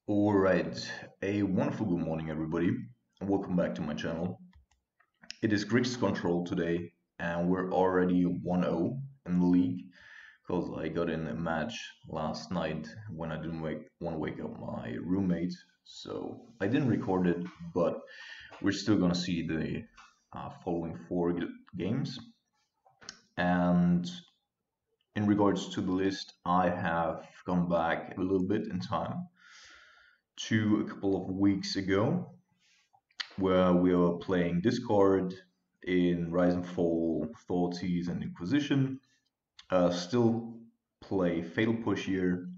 Alright, a wonderful good morning everybody, and welcome back to my channel. It is Grixis control today, and we're already 1-0 in the league, because I got in a match last night when I didn't want to wake up my roommate, so I didn't record it, but we're still gonna see the following four games. And in regards to the list, I have gone back a little bit in time to a couple of weeks ago where we were playing Discord in Rise and Fall, Thoughtseize, and Inquisition. Still play Fatal Push here,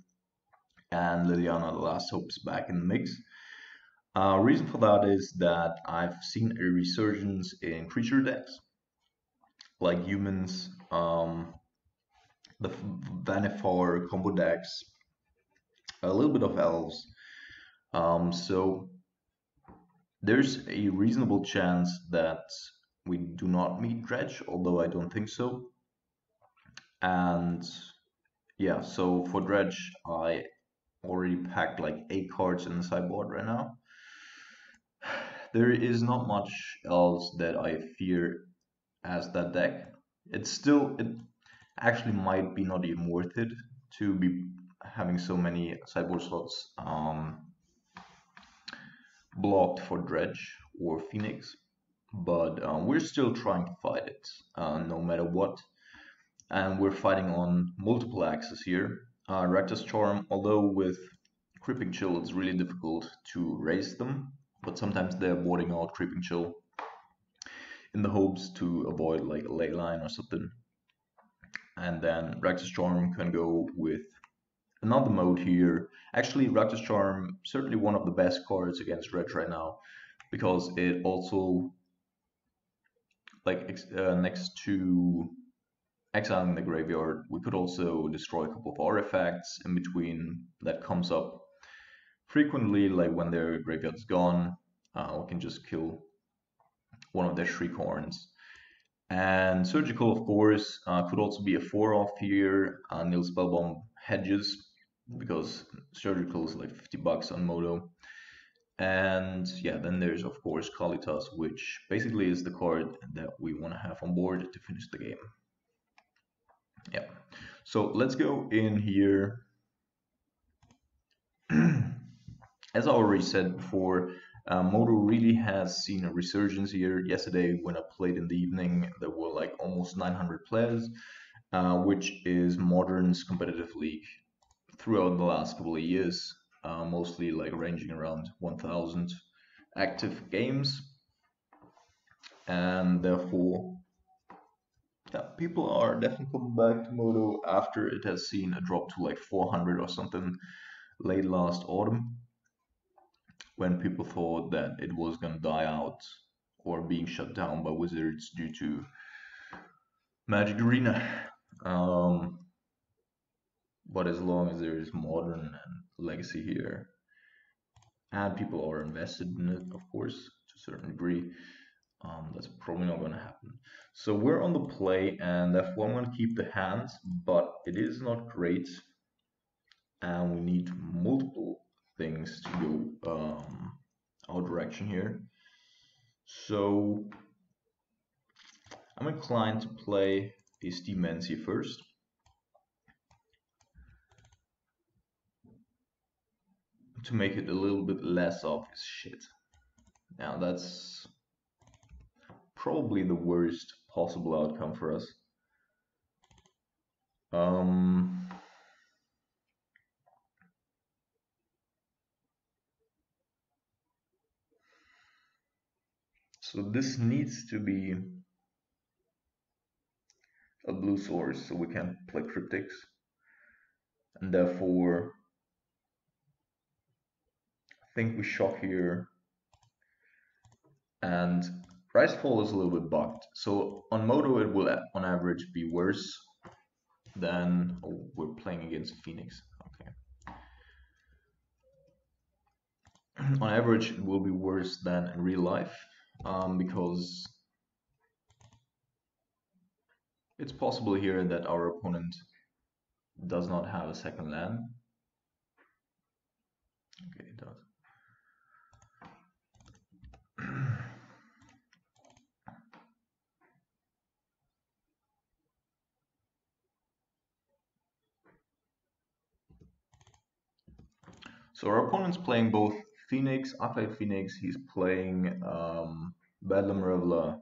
and Liliana the Last Hope is back in the mix. Reason for that is that I've seen a resurgence in creature decks, like humans, the Vannifar combo decks, a little bit of elves. So there's a reasonable chance that we do not meet Dredge, although I don't think so. And yeah, so for Dredge, I already packed like 8 cards in the sideboard right now. There is not much else that I fear as that deck. It actually might be not even worth it to be having so many sideboard slots blocked for Dredge or Pheonix, but we're still trying to fight it no matter what, and we're fighting on multiple axes here. Rakdos Charm, although with Creeping Chill it's really difficult to raise them, but sometimes they're warding out Creeping Chill in the hopes to avoid like a ley line or something. And then Rakdos Charm can go with another mode here. Actually, Rakdos Charm certainly one of the best cards against Dredge right now, because it also, like next to exiling the graveyard, we could also destroy a couple of artifacts in between. That comes up frequently, like when their graveyard's gone, we can just kill one of their Shriekhorns. And Surgical, of course, could also be a 4-off here. Nil Spellbomb hedges, because Surgical is like 50 bucks on Moto. And yeah, then there's of course Kalitas, which basically is the card that we want to have on board to finish the game. Yeah, so let's go in here. As I already said before, Moto really has seen a resurgence here. Yesterday when I played in the evening, there were like almost 900 players, which is Modern's competitive league throughout the last couple of years, mostly like ranging around 1,000 active games, and therefore yeah, people are definitely coming back to Moto after it has seen a drop to like 400 or something late last autumn, when people thought that it was gonna die out or being shut down by Wizards due to Magic Arena. But as long as there is Modern and Legacy here, and people are invested in it, of course, to a certain degree, that's probably not going to happen. So we're on the play, and therefore I'm going to keep the hands, but it is not great, and we need multiple things to go our direction here. So I'm inclined to play a Steemancy first. To make it a little bit less obvious shit. Now that's probably the worst possible outcome for us. So this needs to be a blue source, so we can't play cryptics, and therefore I think we shock here, and Rise Fall is a little bit bugged. So on Moto it will on average be worse than we're playing against Pheonix. Okay. On average it will be worse than in real life, because it's possible here that our opponent does not have a second land. Okay, does. So our opponent's playing both Pheonix. I play Pheonix. He's playing Bedlam Reveler.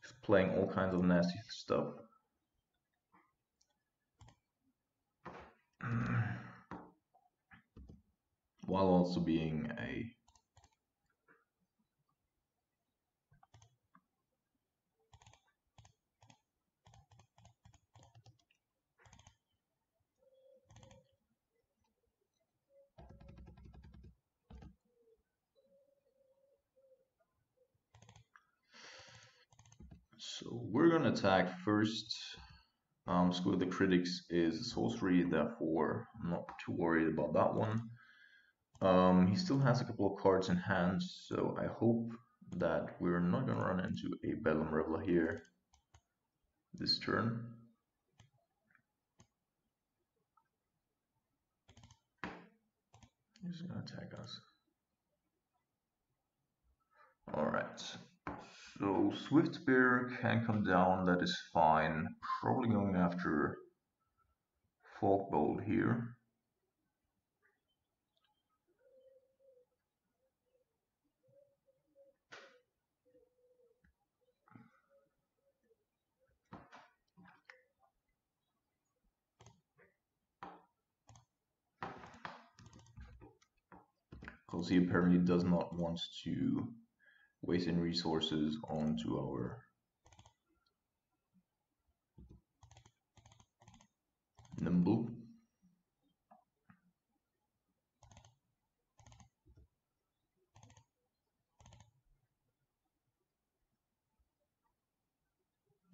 He's playing all kinds of nasty stuff. While also being a so we're gonna attack first. School of the Critics is a sorcery, therefore I'm not too worried about that one. He still has a couple of cards in hand, so I hope that we're not gonna run into a Bedlam Reveler here this turn. He's gonna attack us. Alright. So Swift Spear can come down, that is fine. Probably going after Folkbolt here. Because he apparently does not want to waste any resources onto our Nimble.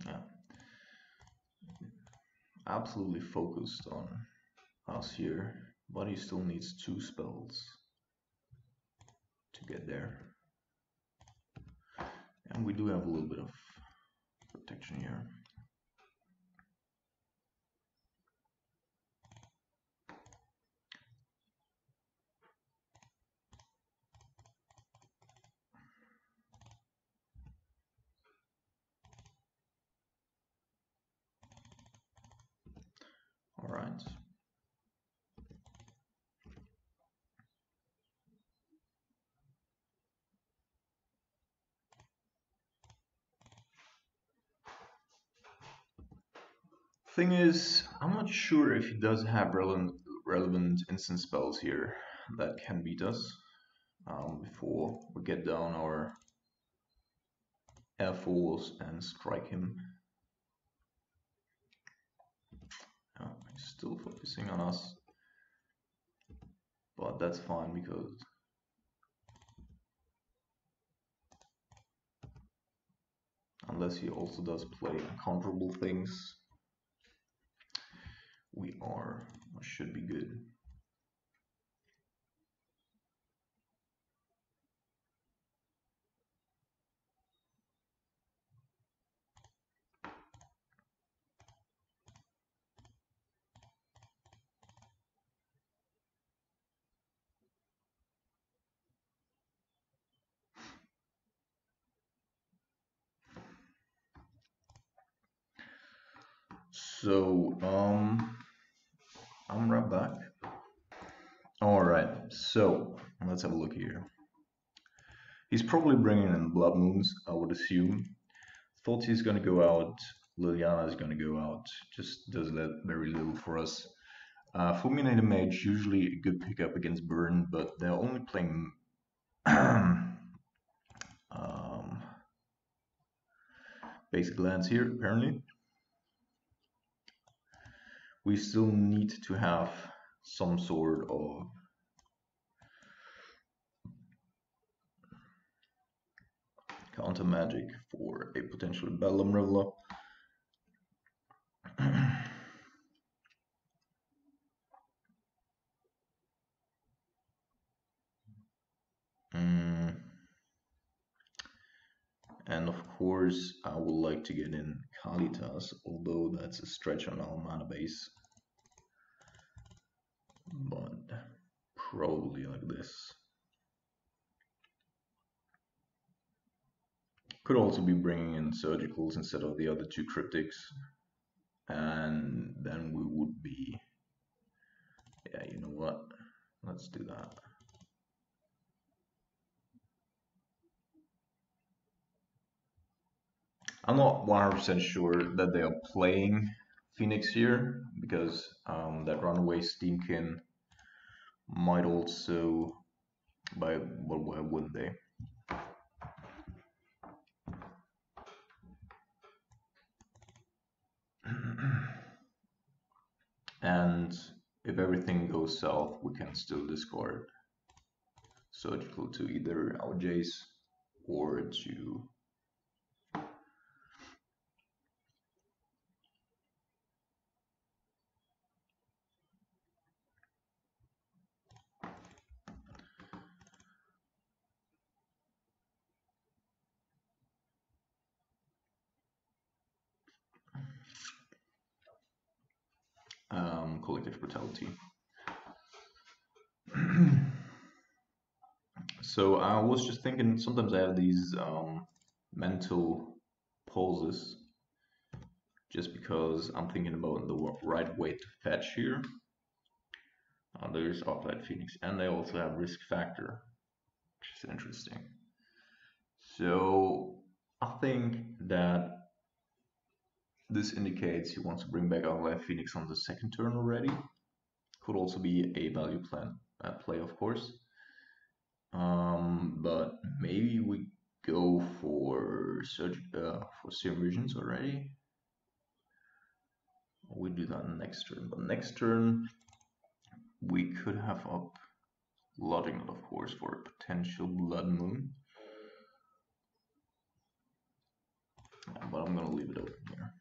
Yeah. Absolutely focused on us here, but he still needs 2 spells to get there. And we do have a little bit of protection here. All right. Thing is, I'm not sure if he does have relevant instant spells here that can beat us before we get down our Air Force and strike him. He's still focusing on us, but that's fine because unless he also does play uncontrollable things, we should be good. So, I'm right back. Alright, so let's have a look here. He's probably bringing in Blood Moons, I would assume. Thought he's gonna go out, Liliana is gonna go out, just does that very little for us. Fulminator Mage, usually a good pickup against Burn, but they're only playing basic lands here, apparently. We still need to have some sort of counter magic for a potential Bedlam Reveler. And of course, I would like to get in Kalitas, although that's a stretch on our mana base. But Probably like this. Could also be bringing in surgicals instead of the other two cryptics. And then we would be, yeah, you know what? Let's do that. I'm not 100% sure that they are playing Pheonix here because that runaway Steamkin might also, but why wouldn't they? And if everything goes south, we can still discard surgical to either our Jace or to collective brutality. So I was just thinking, sometimes I have these mental pauses just because I'm thinking about the right way to fetch here. There's Offline Pheonix, and they also have risk factor, which is interesting. So I think that this indicates he wants to bring back Offline Pheonix on the second turn already. Could also be a value plan play, of course. But maybe we go for Serum Visions already. We do that next turn. But next turn we could have up Logic Knot, of course, for a potential Blood Moon. But I'm gonna leave it open here.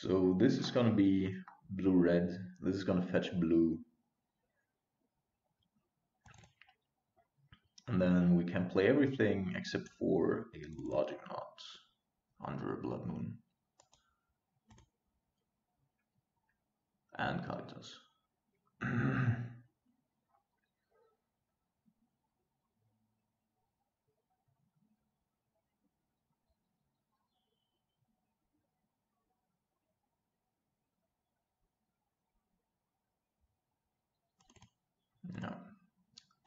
So this is gonna be blue-red. This is gonna fetch blue. And then we can play everything except for a Logic Knot under a Blood Moon. And Kaitos. No,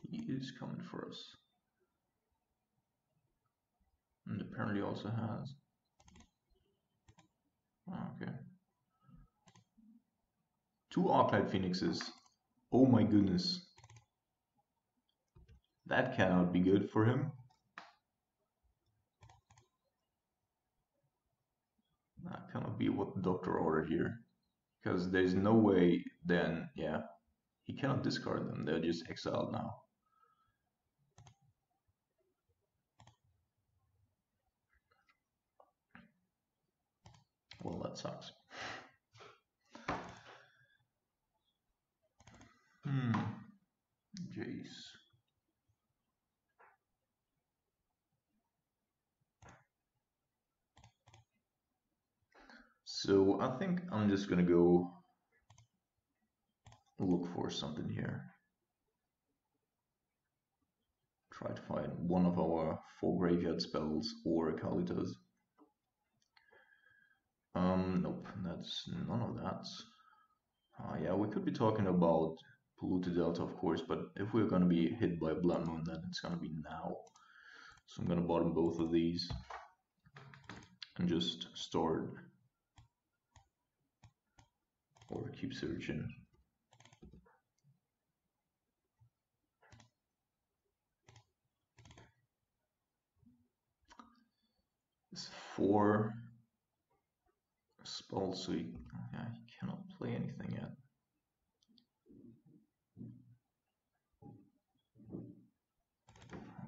he is coming for us. And apparently also has. Oh, okay. 2 Arclight Phoenixes. Oh my goodness. That cannot be good for him. That cannot be what the doctor ordered here. Because there's no way then, yeah, he cannot discard them. They're just exiled now. Well, that sucks. Jace. So I think I'm just gonna go look for something here. Try to find one of our 4 graveyard spells or a Kalitas. Nope, that's none of that. Yeah, we could be talking about Polluted Delta, of course, but if we're gonna be hit by Blood Moon, then it's gonna be now. So I'm gonna bottom both of these and just store it. Or keep searching. It's 4 spells, so he cannot play anything yet.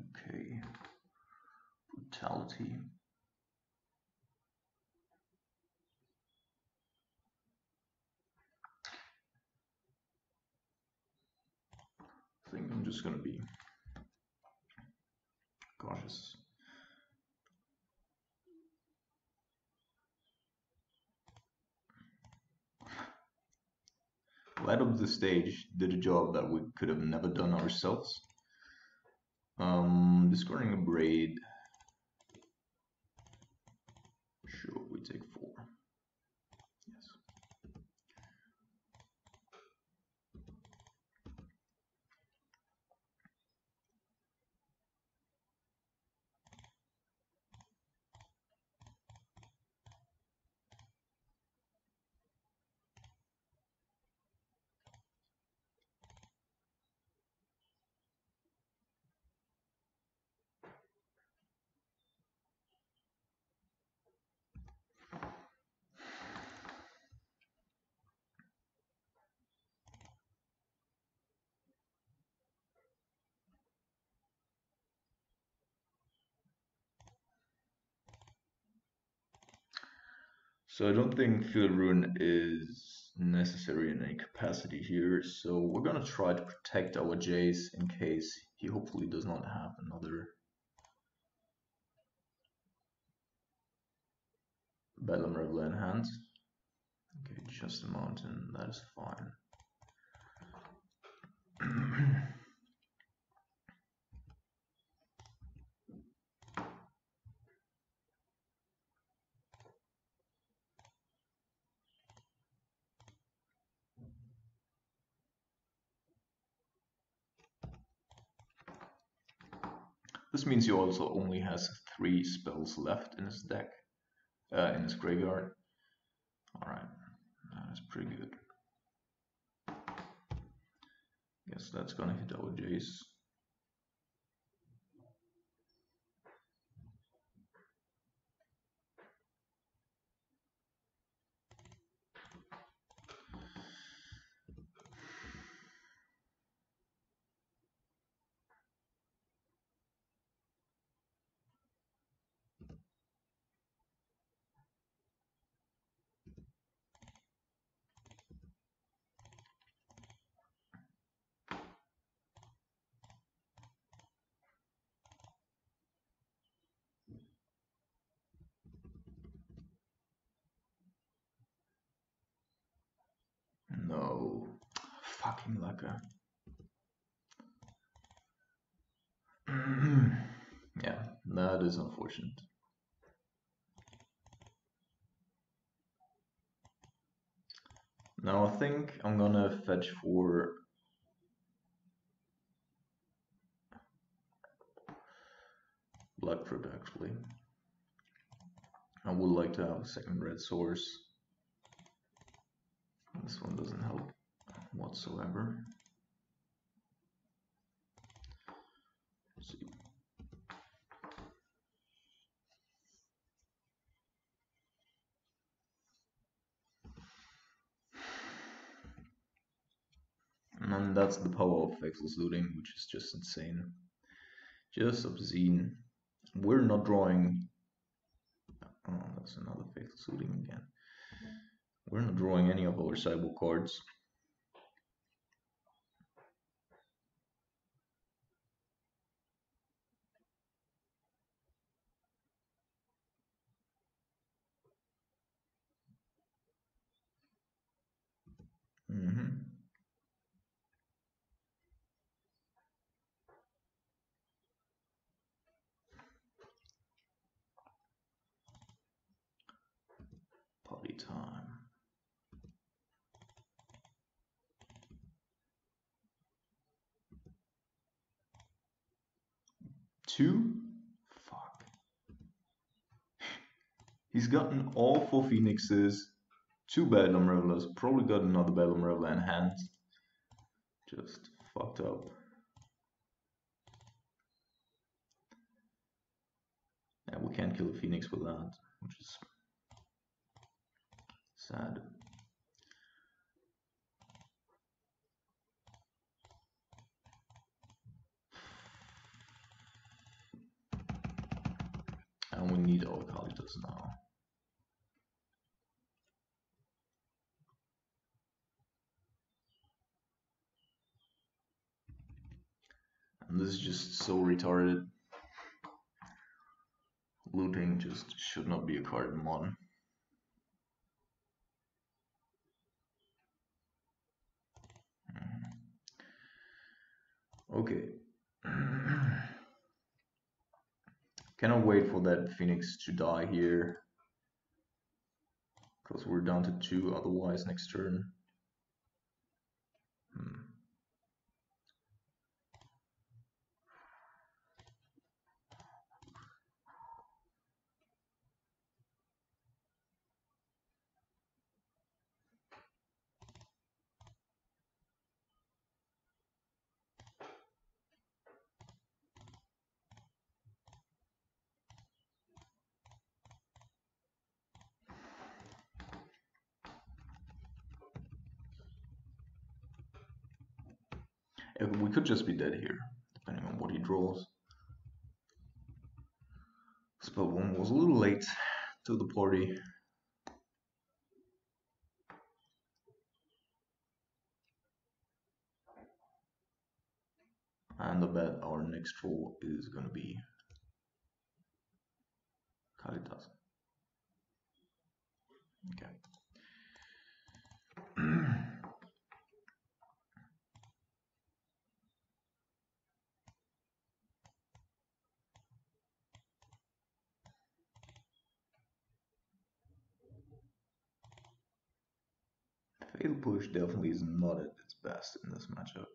Okay. Brutality. think I'm just gonna be cautious. Light up the stage did a job that we could have never done ourselves. Discarding a braid. Sure, we take 4. Yes. So I don't think Field Rune is necessary in any capacity here, so we're gonna try to protect our Jace in case he hopefully does not have another Bedlam Reveler in hand. Okay, just a mountain, that is fine. This means he also only has 3 spells left in his deck, in his graveyard. Alright, that is pretty good. Guess that's gonna hit our Jace. No, fucking lacquer. Yeah, that is unfortunate. Now I think I'm gonna fetch for Blood Fruit actually. I would like to have a second red source. This one doesn't help whatsoever. Let's see. And that's the power of Faceless Looting, which is just insane. Just obscene. We're not drawing. Oh, that's another Faceless Looting again. We're not drawing any of our sideboard cards. Party time. Two? Fuck. He's gotten all 4 Phoenixes, 2 Bedlam Revelers, probably got another Bedlam Reveler in hand. Just fucked up. Yeah, we can't kill a Phoenix with that, which is sad. And we need all Kalitas now. And this is just so retarded. Looting just should not be a card in Modern. Okay. Cannot wait for that Pheonix to die here. Because we're down to 2 otherwise next turn. We could just be dead here, depending on what he draws. Spell 1 was a little late to the party. And I bet our next draw is gonna be Kalitas. Okay. Fatal Push definitely is not at its best in this matchup.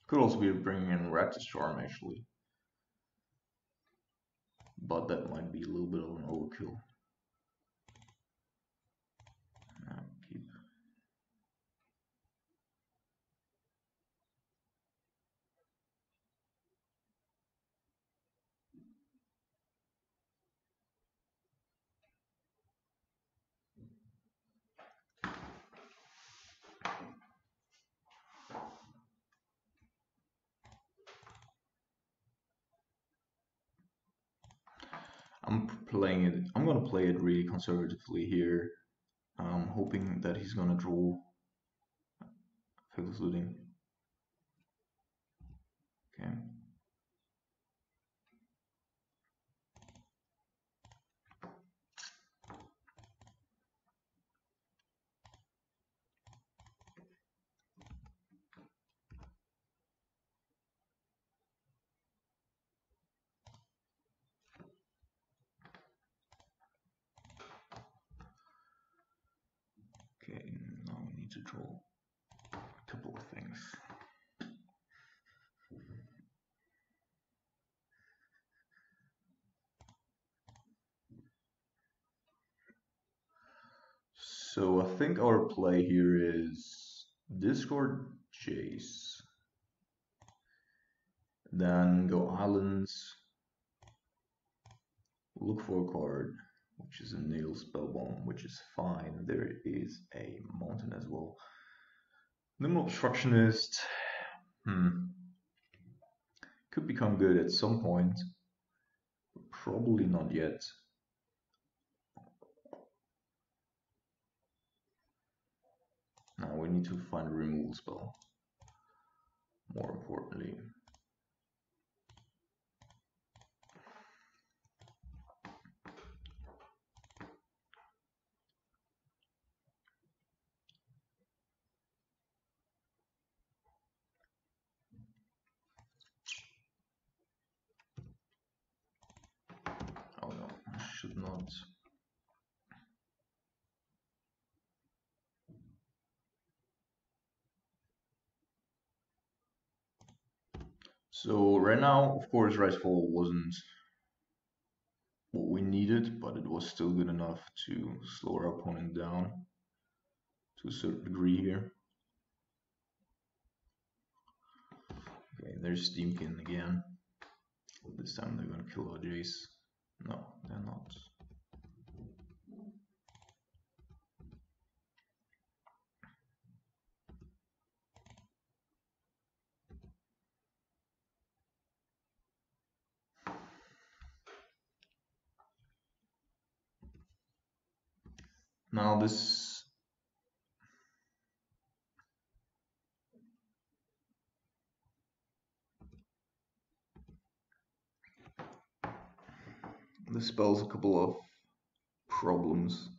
Could also be bringing in Rakdos Charm actually, but that might be a little bit of an overkill. Keep. I'm gonna play it really conservatively here. I'm hoping that he's gonna draw Faceless Looting. Okay. Okay, now we need to draw a couple of things. So I think our play here is discard Jace, then go Islands, look for a card, which is a Nail Spellbomb, which is fine. There is a Mountain as well. Nimble Obstructionist, could become good at some point, but probably not yet. Now we need to find a removal spell, more importantly. Oh no, I should not. So right now, of course, Ricefall wasn't what we needed, but it was still good enough to slow our opponent down to a certain degree here. Okay, there's Steamkin again. This time they're gonna kill our Jace. No, they're not. Now this spells a couple of problems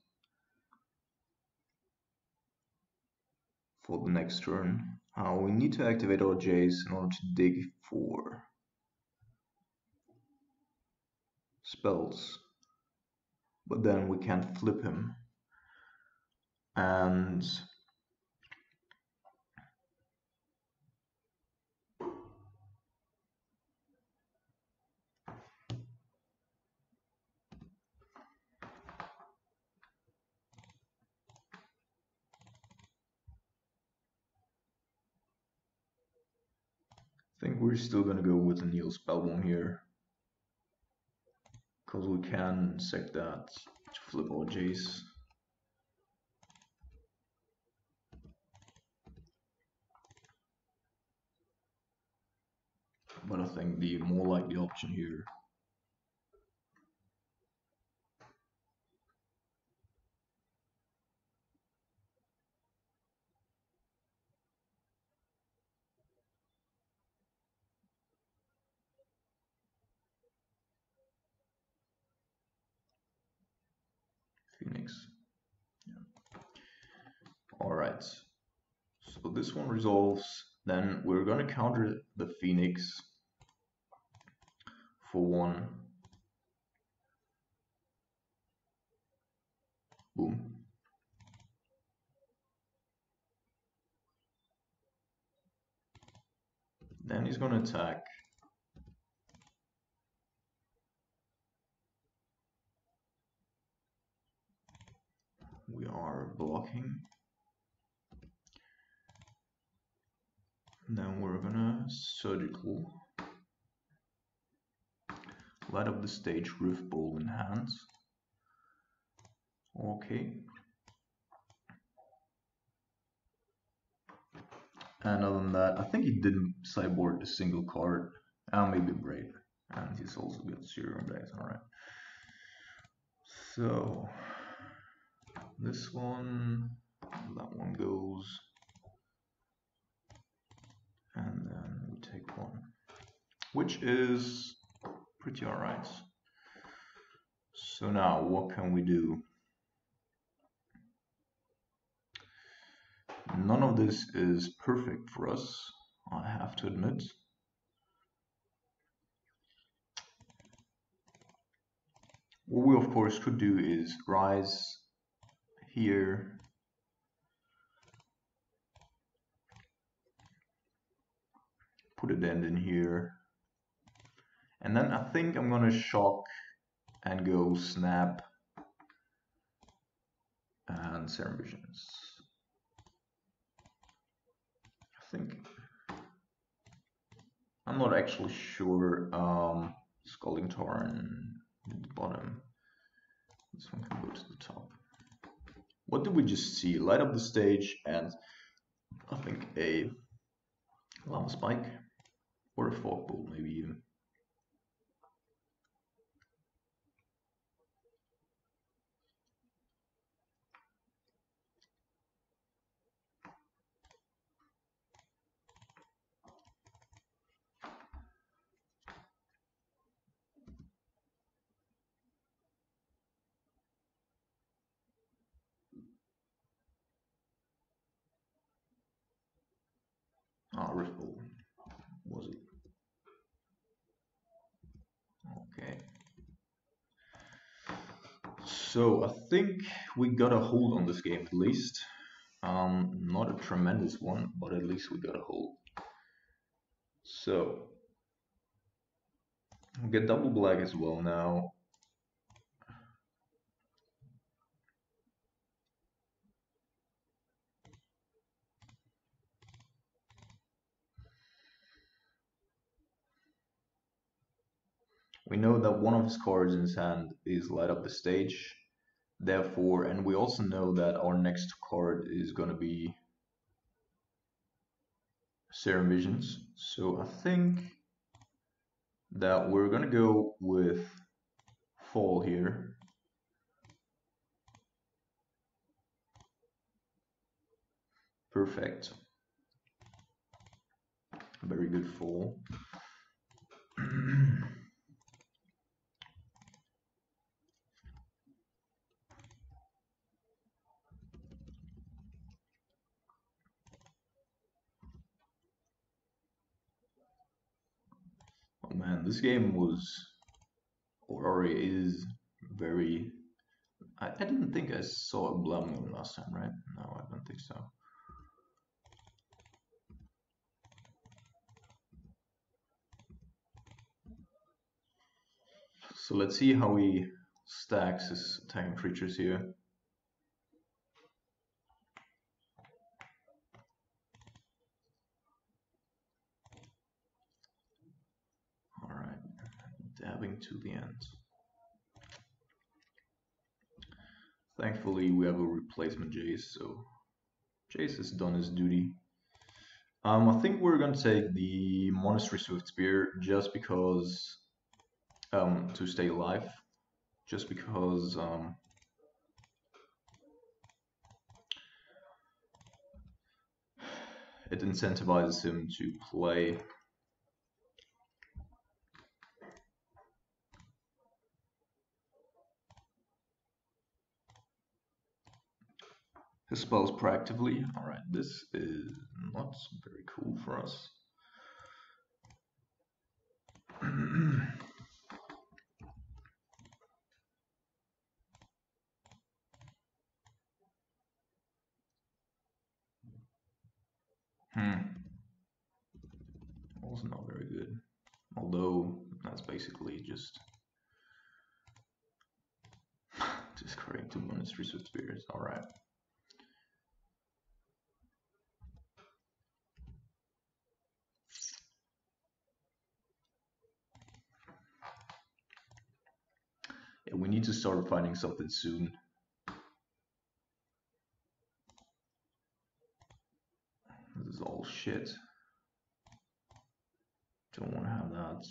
for the next turn. We need to activate our Jace in order to dig for spells, but then we can't flip him. And I think we're still gonna go with the Neil Spellbomb here, because we can sack that to flip our Jace. But I think the more likely option here Pheonix. Yeah. Alright. So this one resolves. Then we're gonna counter the Pheonix for 1. Boom. Then he's gonna attack. We are blocking. Then we're gonna surgical. Light up the stage, Rift Bolt in hands. Okay. And other than that, I think he didn't sideboard a single card. Maybe Braid. And he's also got 0 dice, alright. So this one, that one goes. And then we take 1. Which is pretty alright. So now what can we do? None of this is perfect for us, I have to admit. What we of course could do is rise here, put a dent in here, and then I think I'm gonna shock and go snap and Serum Visions. I think I'm not actually sure. Scalding Torrent at the bottom. This one can go to the top. What did we just see? Light up the stage and I think a Lava Spike or a Fog Bolt maybe even. Rift Bolt. Was it? Okay. So I think we got a hold on this game at least. Not a tremendous one, but at least we got a hold. So we get double black as well now. We know that one of his cards in his hand is Light Up the Stage. Therefore, and we also know that our next card is going to be Serum Visions. So I think that we're going to go with Fall here. Perfect. Very good fall. Oh man, this game was, or is, very. I didn't think I saw a blood moon last time, right? No, I don't think so. So let's see how he stacks his attacking creatures here. Alright, dabbing to the end. Thankfully, we have a replacement Jace, so Jace has done his duty. I think we're gonna take the Monastery Swift Spear just because, to stay alive, just because it incentivizes him to play. His spells proactively. Alright, this is not very cool for us. Also not very good. Although that's basically just discarding 2 Monastery Swift Spears. Alright. Yeah, we need to start finding something soon. This is all shit. Don't want to have that.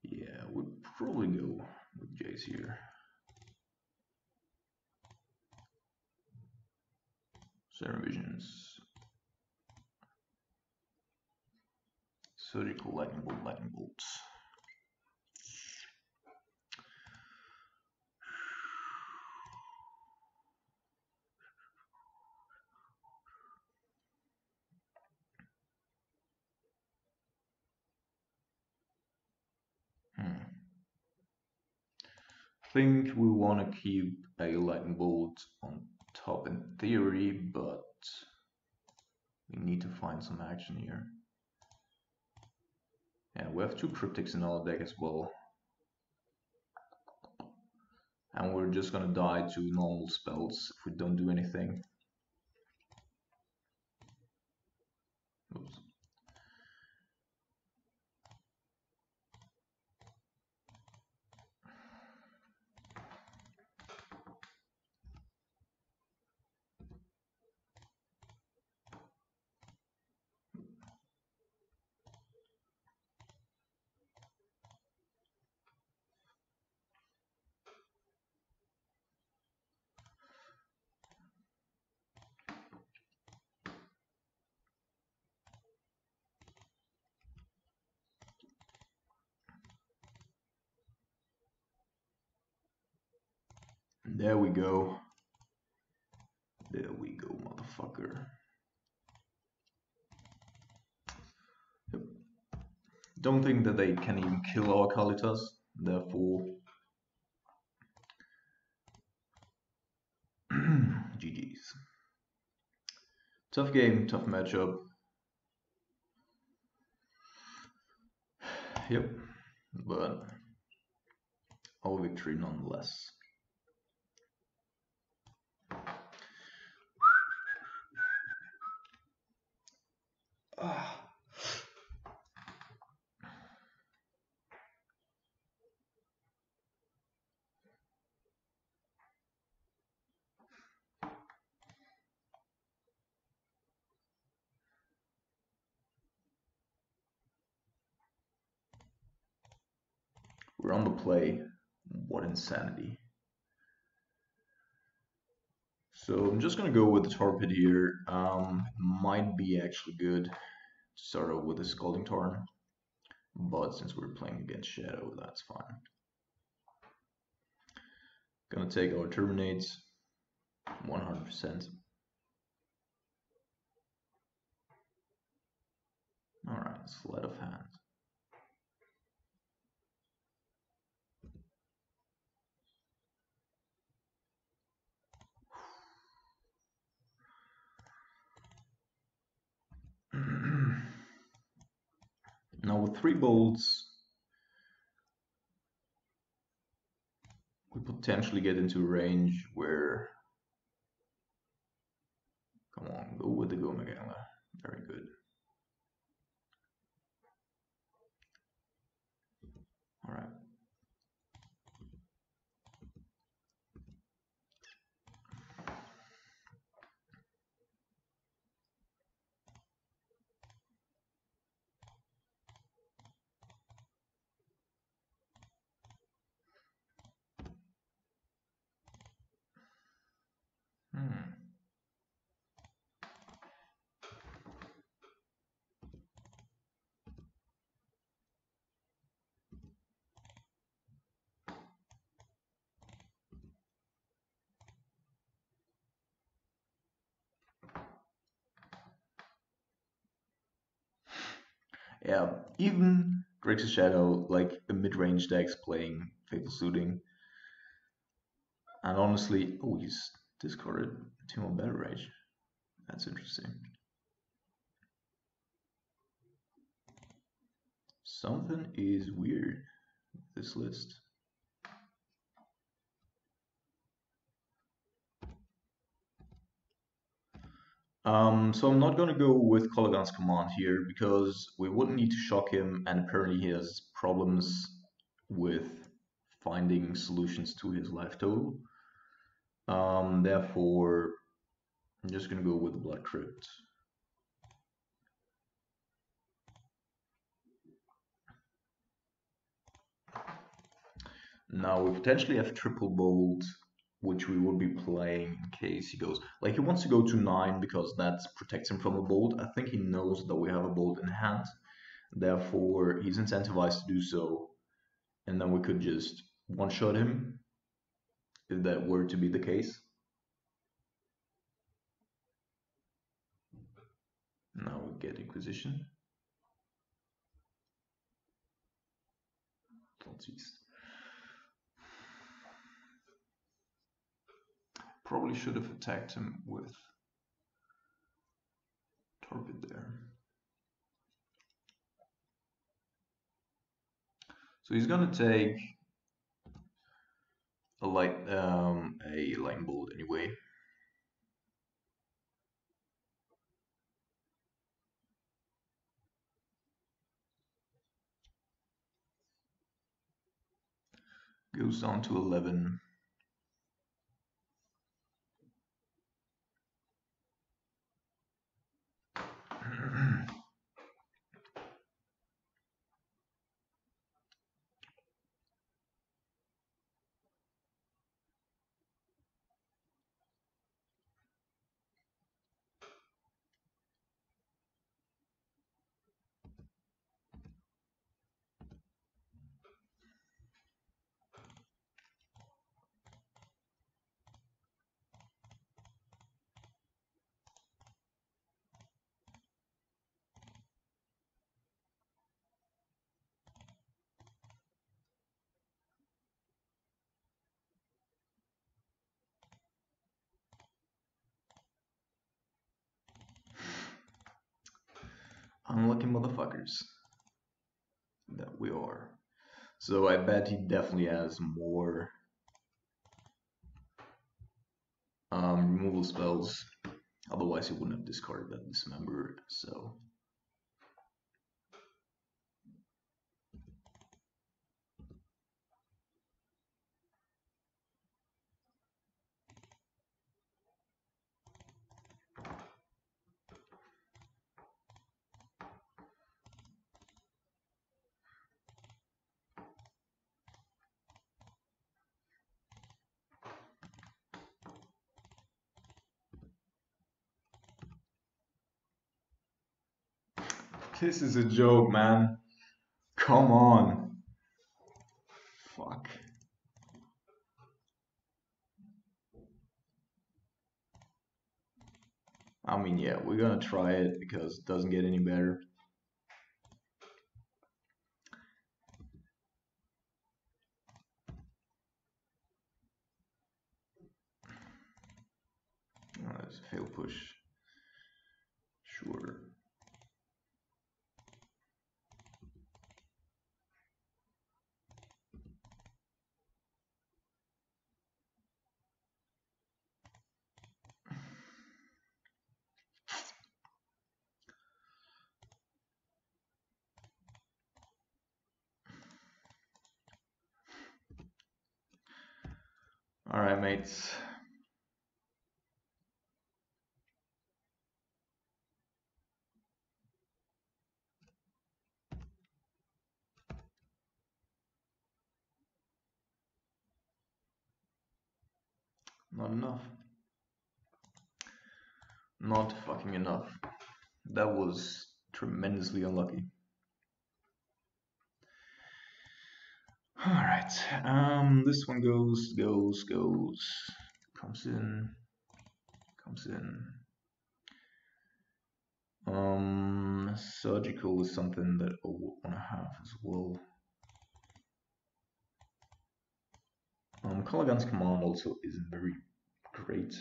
Yeah, we'd probably go with Jace here. Serum Visions. Surgical Lightning Bolt, Lightning Bolts. I think we want to keep a Lightning Bolt on top in theory, but we need to find some action here. Yeah, we have 2 Cryptics in our deck as well. And we're just gonna die to normal spells if we don't do anything. Oops. There we go. There we go, motherfucker. Yep. Don't think that they can even kill our Kalitas, therefore GG's. Tough game, tough matchup. Yep, but our victory nonetheless. We're on the play. What insanity. So I'm just gonna go with the Torpid here. Might be actually good to start out with a Scalding Tarn, but since we're playing against Shadow, that's fine. Gonna take our Terminates, 100%. Alright, sleight of hand. Now with 3 bolts, we potentially get into a range where, come on, go with the Go Magala. Very good. Alright. Yeah, even Grixis Shadow, like a mid-range deck's playing Fatal Suiting. And honestly, oh, he's discarded Team of Battle Rage. That's interesting. Something is weird with this list. So I'm not going to go with Kolaghan's command here because we wouldn't need to shock him, and apparently he has problems with finding solutions to his life total. Therefore, I'm just going to go with the Blood Crypt. Now we potentially have triple bolt, which we would be playing in case he goes. Like he wants to go to 9 because that protects him from a bolt. I think he knows that we have a bolt in hand. Therefore, he's incentivized to do so. And then we could just one-shot him if that were to be the case. Now we get Inquisition. Probably should have attacked him with Torpid there. So he's gonna take a lightning bolt anyway. Goes down to 11. Unlucky motherfuckers that we are. So I bet he definitely has more removal spells. Otherwise he wouldn't have discarded that Dismember. So This is a joke, man. Come on. Fuck. I mean, yeah, we're gonna try it because it doesn't get any better. Oh, that's a fail push. Sure. Alright, mates. Not enough. Not fucking enough. That was tremendously unlucky. Alright, this one goes. Comes in. Surgical is something that I would want to have as well. Color command also isn't very great.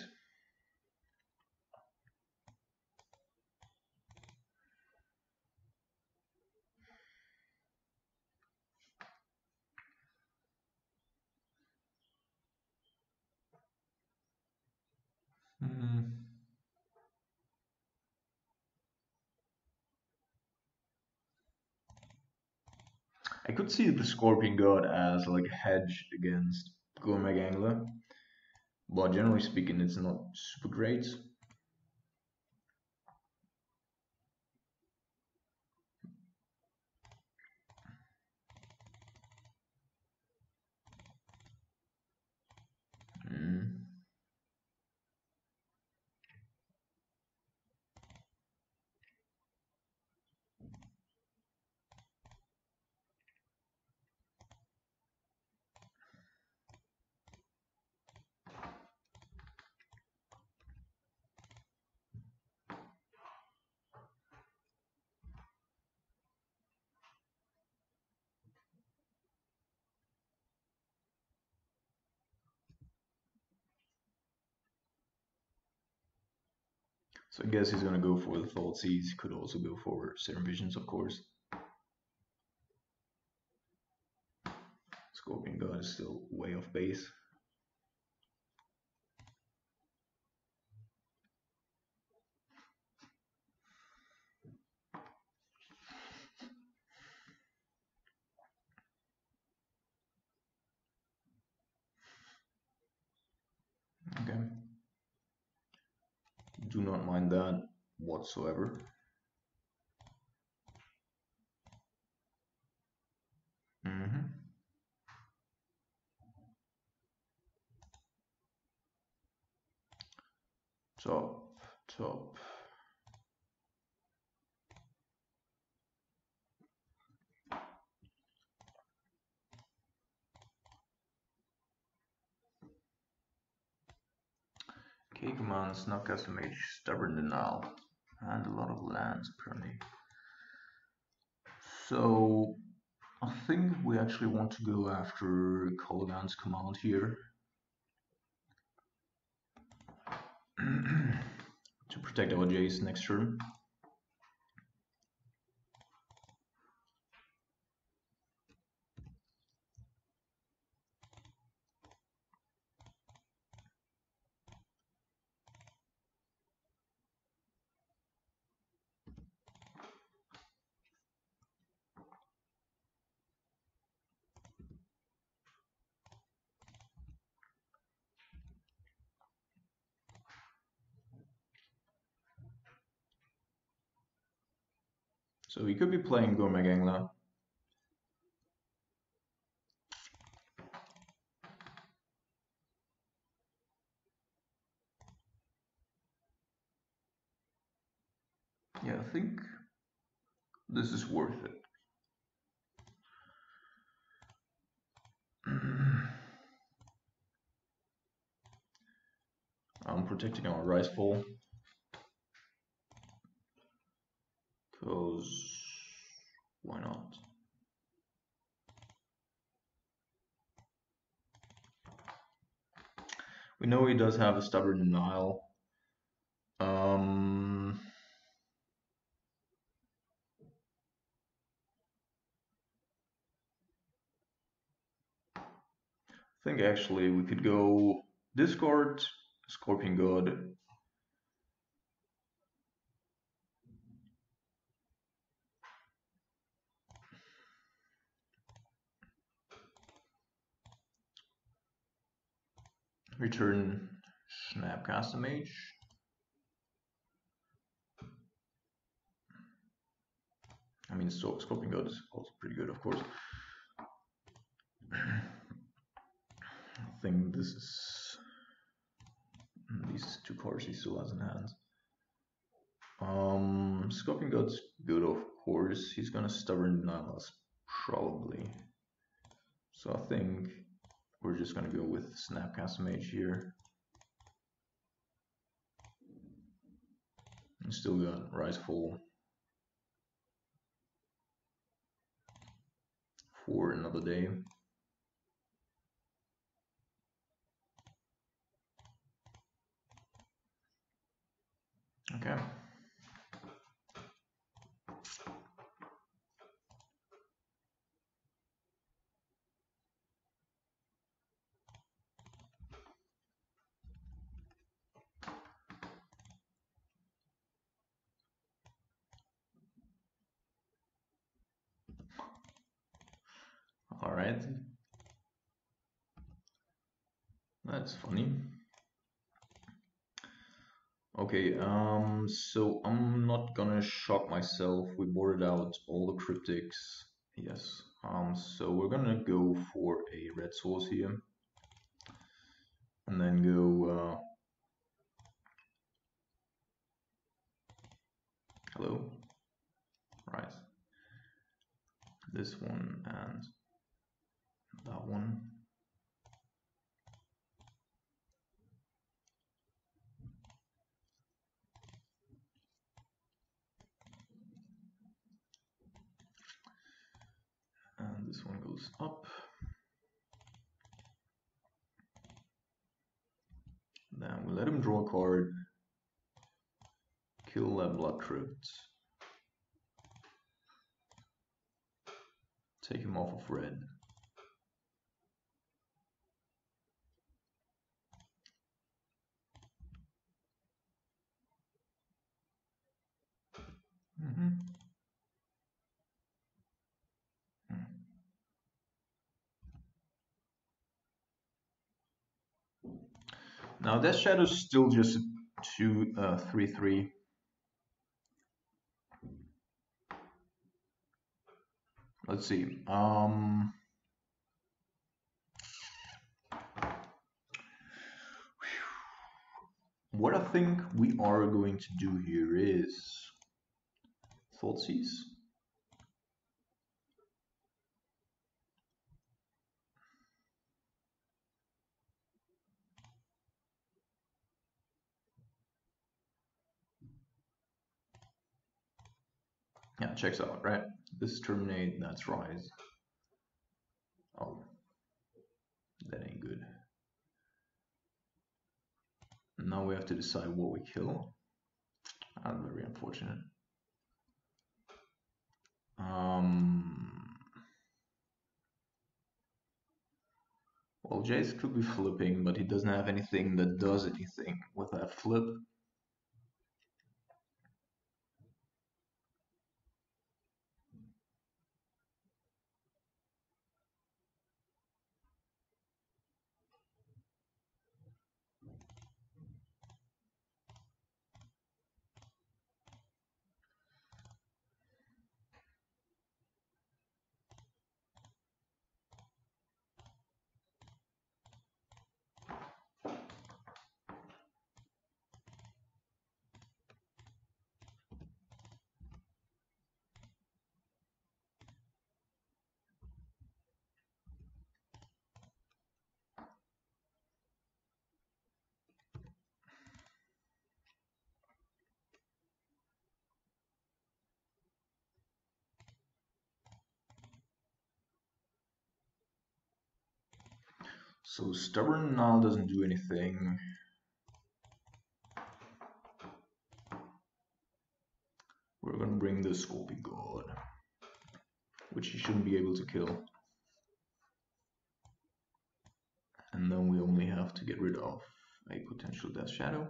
I could see the Scorpion God as like a hedge against Gourmet Angler, but generally speaking, it's not super great. Mm. So I guess he's gonna go for the Thought Seeds. Could also go for Serum Visions, of course. Scorpion God is still way off base. Okay. Do not mind that whatsoever. Mm-hmm. Top. K commands, Snapcaster Mage, Stubborn Denial, and a lot of lands apparently. So I think we actually want to go after Kolaghan's command here. To protect our Jace next turn. So he could be playing Gourmet Gangla. Yeah, I think This is worth it. I'm protecting our rice bowl because why not? We know he does have a stubborn denial. I think actually we could go discard Scorpion God. Return Snapcaster Mage. I mean, so Scorpion God is also pretty good, of course. I think this is these two cards he still has in hand. Scorpion God's good, of course. He's gonna Stubborn Denial us probably. So I think we're just gonna go with Snapcaster Mage here. And still got Rise Full for another day. Okay. All right. That's funny. Okay, so I'm not gonna shock myself. We boarded out all the cryptics. Yes. So we're gonna go for a red source here. And then go hello. Right. This one and that one. And this one goes up. Then we let him draw a card. Kill that blood crypt. Take him off of red. Now Death Shadow's still just a 3/3. Let's see. What I think we are going to do here is Thoughtseize. Yeah, checks out, right? This is Terminate, that's Rise. Oh, that ain't good. Now we have to decide what we kill. Very unfortunate. Well, Jace could be flipping, but he doesn't have anything that does anything with that flip. So Stubborn now doesn't do anything. We're gonna bring the Scorpion God, which he shouldn't be able to kill. And then we only have to get rid of a potential Death Shadow.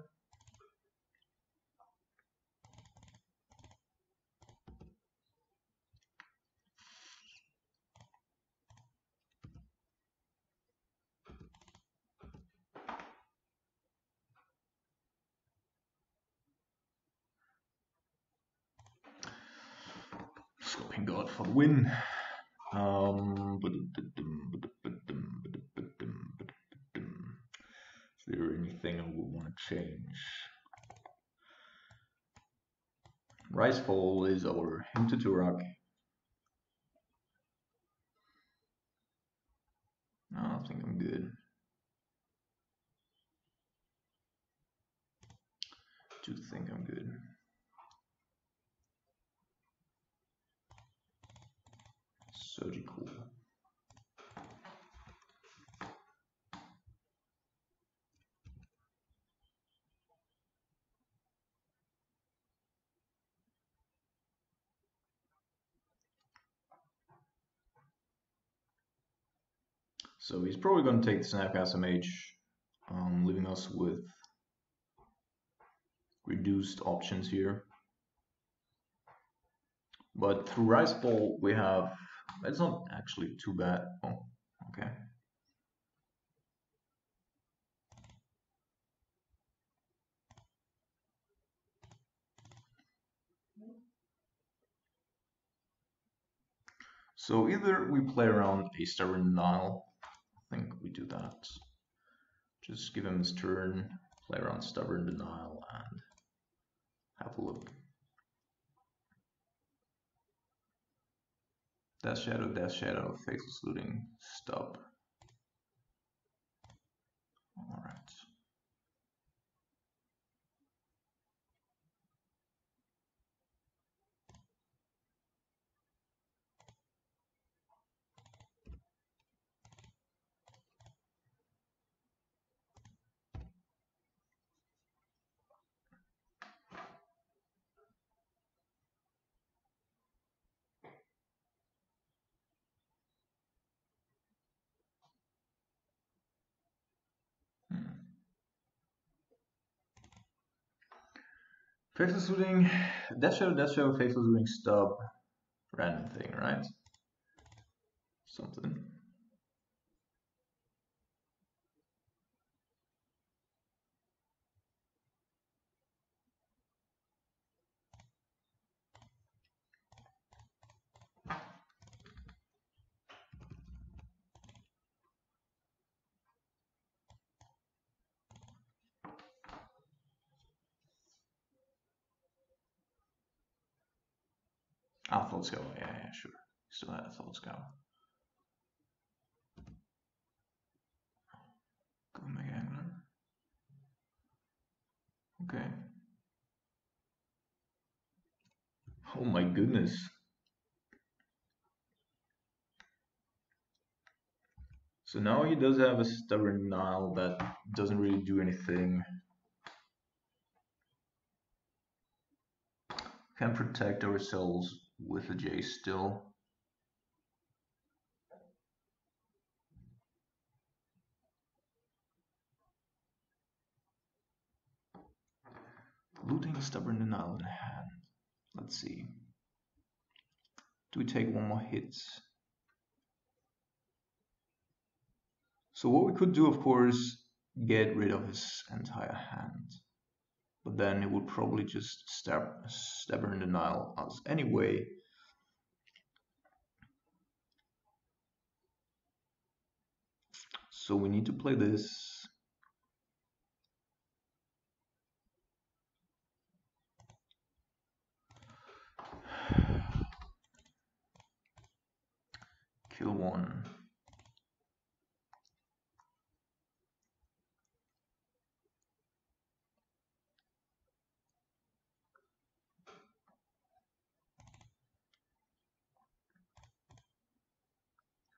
Scorpion God for the win. Is there anything I would want to change? Risefall is our hint to Turak. I think I'm good. I do think I'm good. Surgical. So he's probably going to take the Snapcaster Mage, leaving us with reduced options here. But through Riseball we have, it's not actually too bad. Oh, okay. So either we play around a Stubborn Nile, I think we do that. Just give him his turn, play around Stubborn Denial, and have a look. Death Shadow, Faceless Looting, stop. Alright. Faceless Looting, Death Shadow, Faceless Looting, stop. Random thing, right? Something. Thought Scour, yeah, sure. Still had a Thought Scour. Go Mega Angler. Okay. Oh my goodness. So now he does have a Stubborn Nile that doesn't really do anything. Can protect ourselves with a J still. Looting Stubborn Denial in hand. Let's see. Do we take one more hit? So what we could do, of course, get rid of his entire hand. But then it would probably just Stubborn Denial us anyway. So we need to play this. Kill one.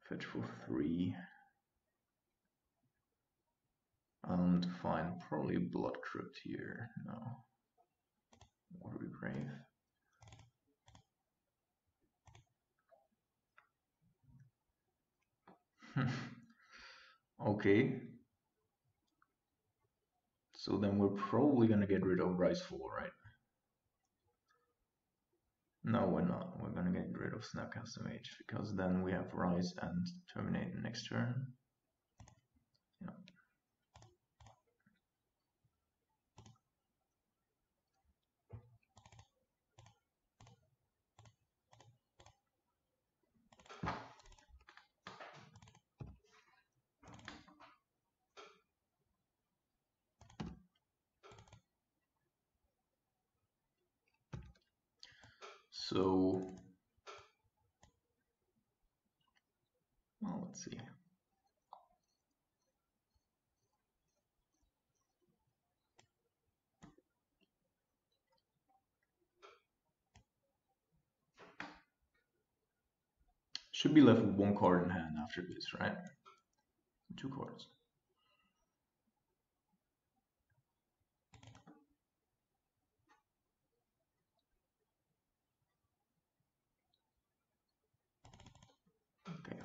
Fetch for 3. probably Blood Crypt here. No. Watery Grave. Okay. So then we're probably gonna get rid of Icefall, right? No, we're not. We're gonna get rid of Snapcaster Mage because then we have Rise and Terminate next turn. Yeah. So, well, let's see. Should be left with one card in hand after this, right? 2 cards. Okay.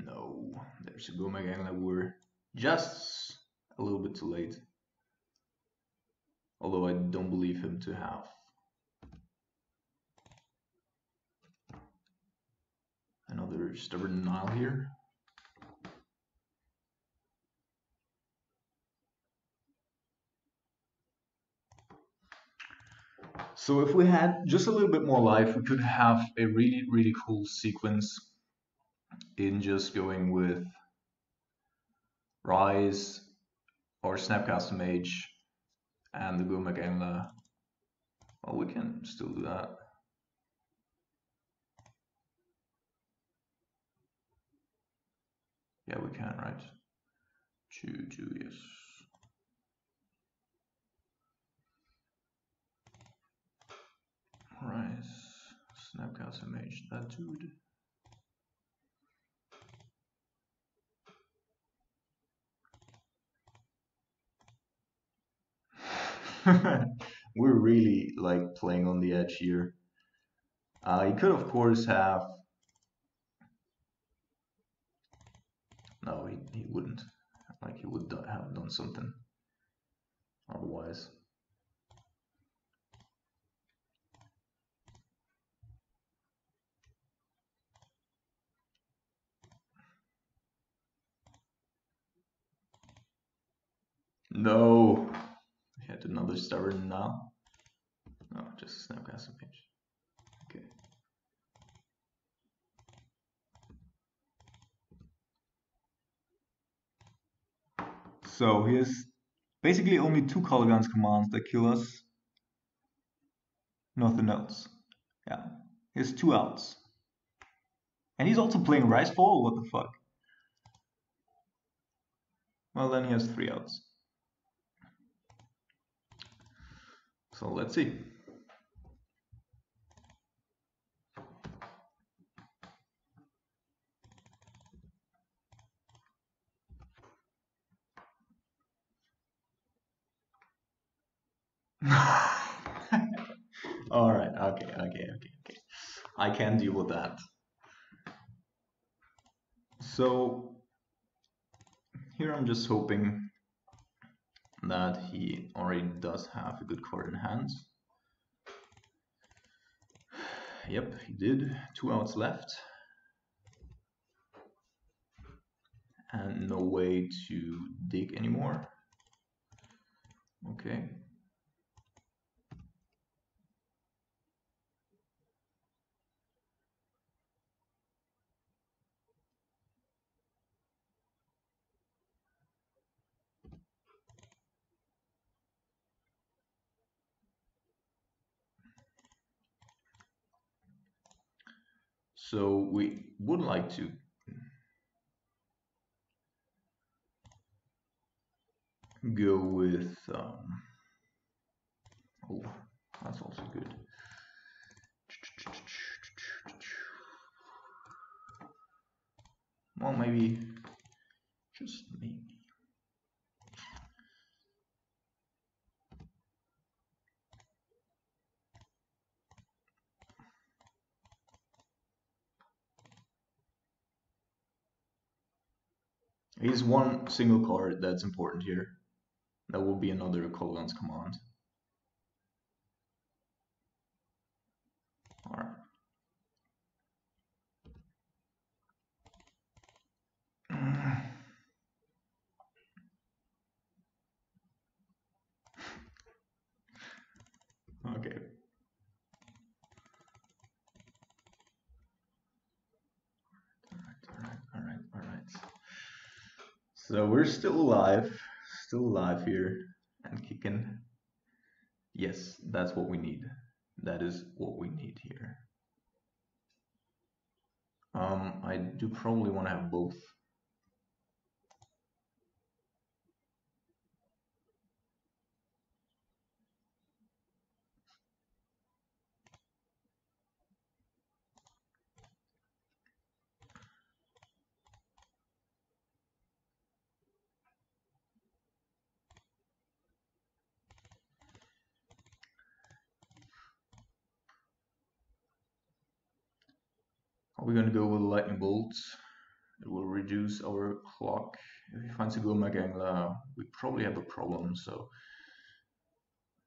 No, there's a Gomagangla. We're just a little bit too late. Although I don't believe him to have. Another Stubborn Nile here. So if we had just a little bit more life, we could have a really cool sequence in just going with Rise or Snapcaster Mage and the Gomagangla. Well, we can still do that. Yeah, we can, right? Choo, yes. Rise, Snapcaster Mage, that dude. We're really like playing on the edge here. He could of course have. No, he wouldn't. Like he would have done something otherwise. No, he had another Stubborn now. No, just a Snapcaster Mage. Okay. So he has basically only 2 Color Guns commands that kill us. Nothing else. Yeah. He has 2 outs. And he's also playing Ricefall? What the fuck? Well, then he has 3 outs. So let's see. All right. Okay. I can deal with that. So here I'm just hoping that he already does have a good card in hand. Yep, he did. 2 outs left. And no way to dig anymore. Okay. So we would like to go with oh, that's also good. Well, maybe just maybe. Here's one single card that's important here. That will be another Goblins command. Alright. Okay. Alright. So we're still alive here and kicking. Yes, that's what we need. That is what we need here. I do probably want to have both. Are we gonna go with lightning bolts? It will reduce our clock. If he finds a go Magangla, we probably have a problem, so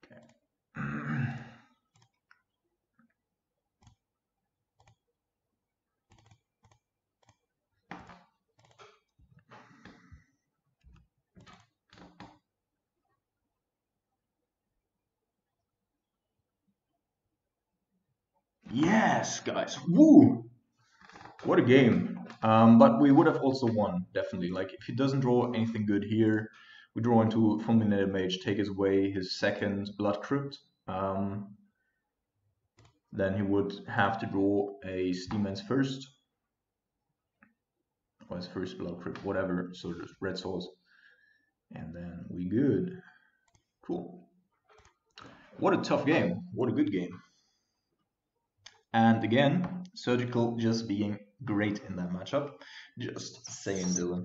okay. Yes, guys. Woo! What a game. But we would have also won, definitely. Like, if he doesn't draw anything good here, we draw into Fulminated Mage, take away his second Blood Crypt. Then he would have to draw a Steeman's first, or his first Blood Crypt, whatever, so just red souls. And then we good. Cool. What a tough game. What a good game. And again, Surgical just being great in that matchup. Just saying, Dylan.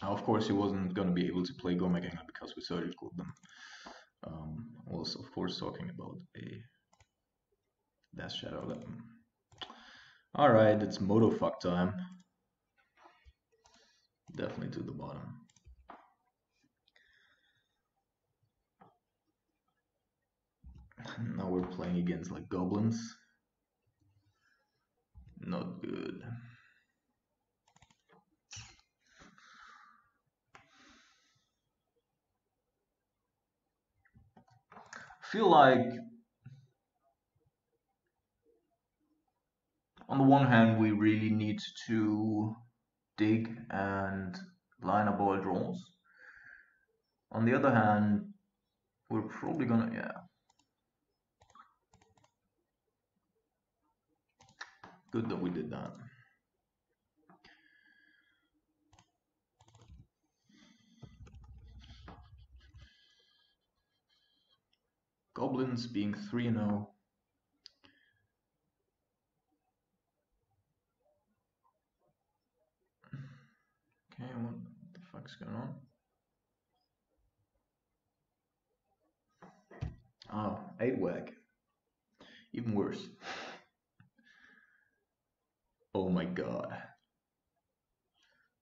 Of course, he wasn't going to be able to play Gomaganga because we surgical them. I was, of course, talking about a Death Shadow. Alright, it's Motofuck time. Definitely to the bottom. Now we're playing against like Goblins. Not good. I feel like on the one hand we really need to dig and line up our draws. On the other hand, we're probably gonna Good that we did that. Goblins being 3-0. Okay, what the fuck's going on? Oh, 8 whack. Even worse. Oh my god.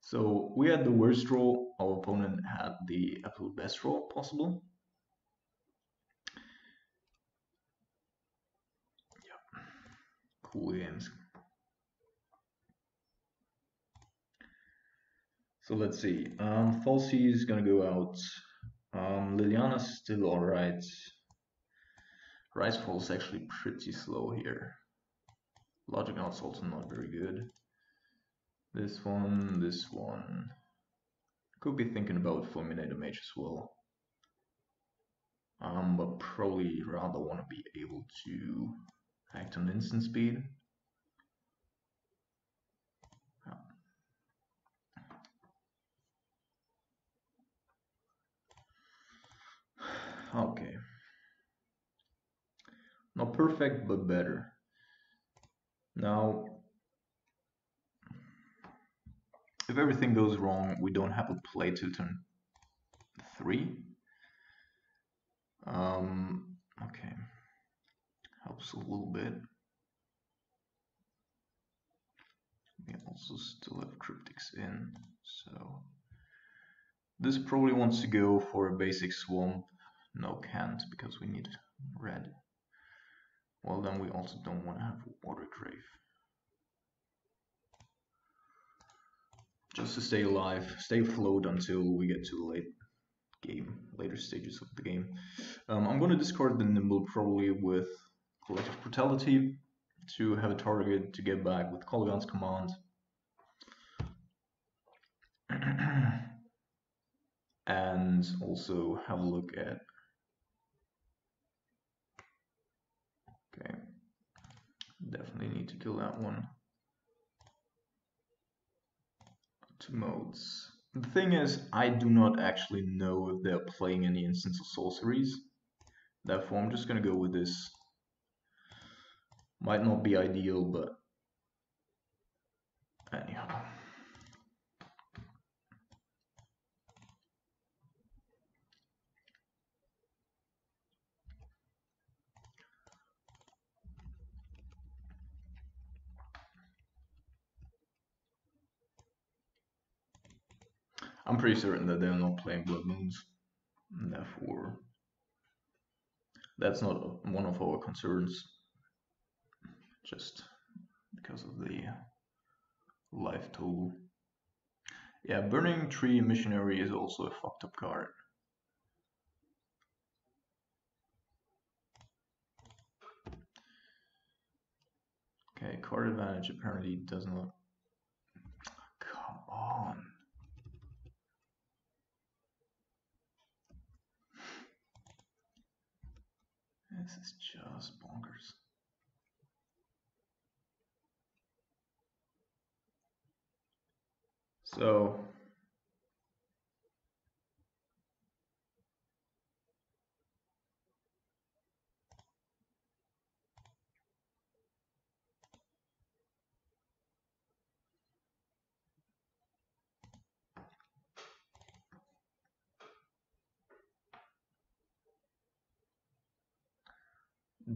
So we had the worst draw, our opponent had the absolute best draw possible. Yep. Cool games. So let's see. Falsey is gonna go out. Liliana's still alright. Ricefall is actually pretty slow here. Logic Out's also not very good. This one. Could be thinking about Fulminator Mage as well. But probably rather want to be able to act on instant speed. Okay. Not perfect, but better. Now, if everything goes wrong, we don't have a play till turn 3. Okay. Helps a little bit. We also still have cryptics in, so this probably wants to go for a basic swamp. No, can't, because we need red. Well, then we also don't want to have a water grave. Just to stay alive, stay afloat until we get to the later stages of the game. I'm going to discard the Nimble probably with Collective Brutality to have a target to get back with Kolaghan's command. And also have a look at... Okay, definitely need to kill that one. 2 modes. The thing is, I do not actually know if they're playing any instants or sorceries. Therefore, I'm just gonna go with this. Might not be ideal, but anyhow. I'm pretty certain that they're not playing Blood Moons. And therefore, that's not one of our concerns. Just because of the life total. Yeah, Burning Tree Missionary is also a fucked up card. Okay, card advantage apparently does not... Come on. This is just bonkers. So...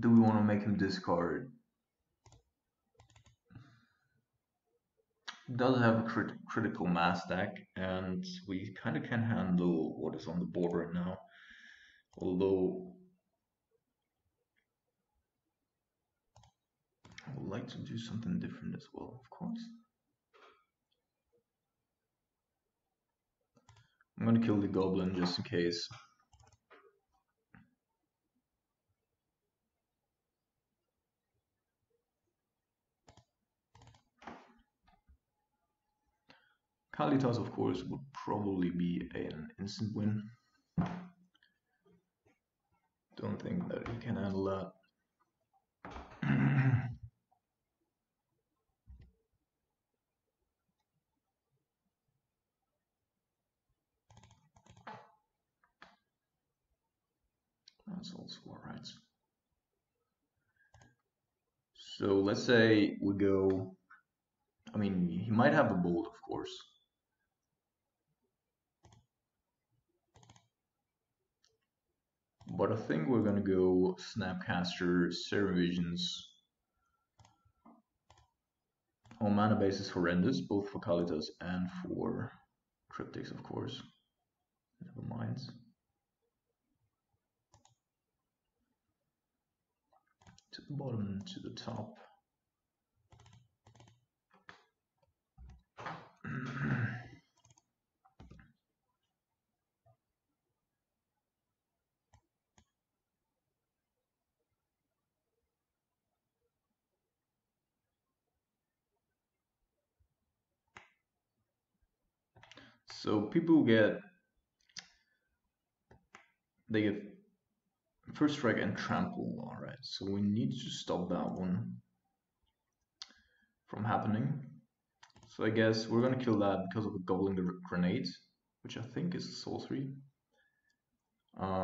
do we want to make him discard? Does have a critical mass deck, and we kind of can handle what is on the board right now. Although I would like to do something different as well, of course. I'm gonna kill the goblin just in case. Kalitas, of course, would probably be an instant win. Don't think that he can handle that. Goblins also, alright. So let's say we go, I mean, he might have a bolt, of course. But I think we're gonna go Snapcaster, Serum Visions. Our mana base is horrendous, both for Kalitas and for Cryptics, of course. Never mind. To the bottom, to the top. So people get, they get first strike and trample, alright. So we need to stop that one from happening. So I guess we're gonna kill that because of a Goblin Grenade, which I think is a sorcery. We're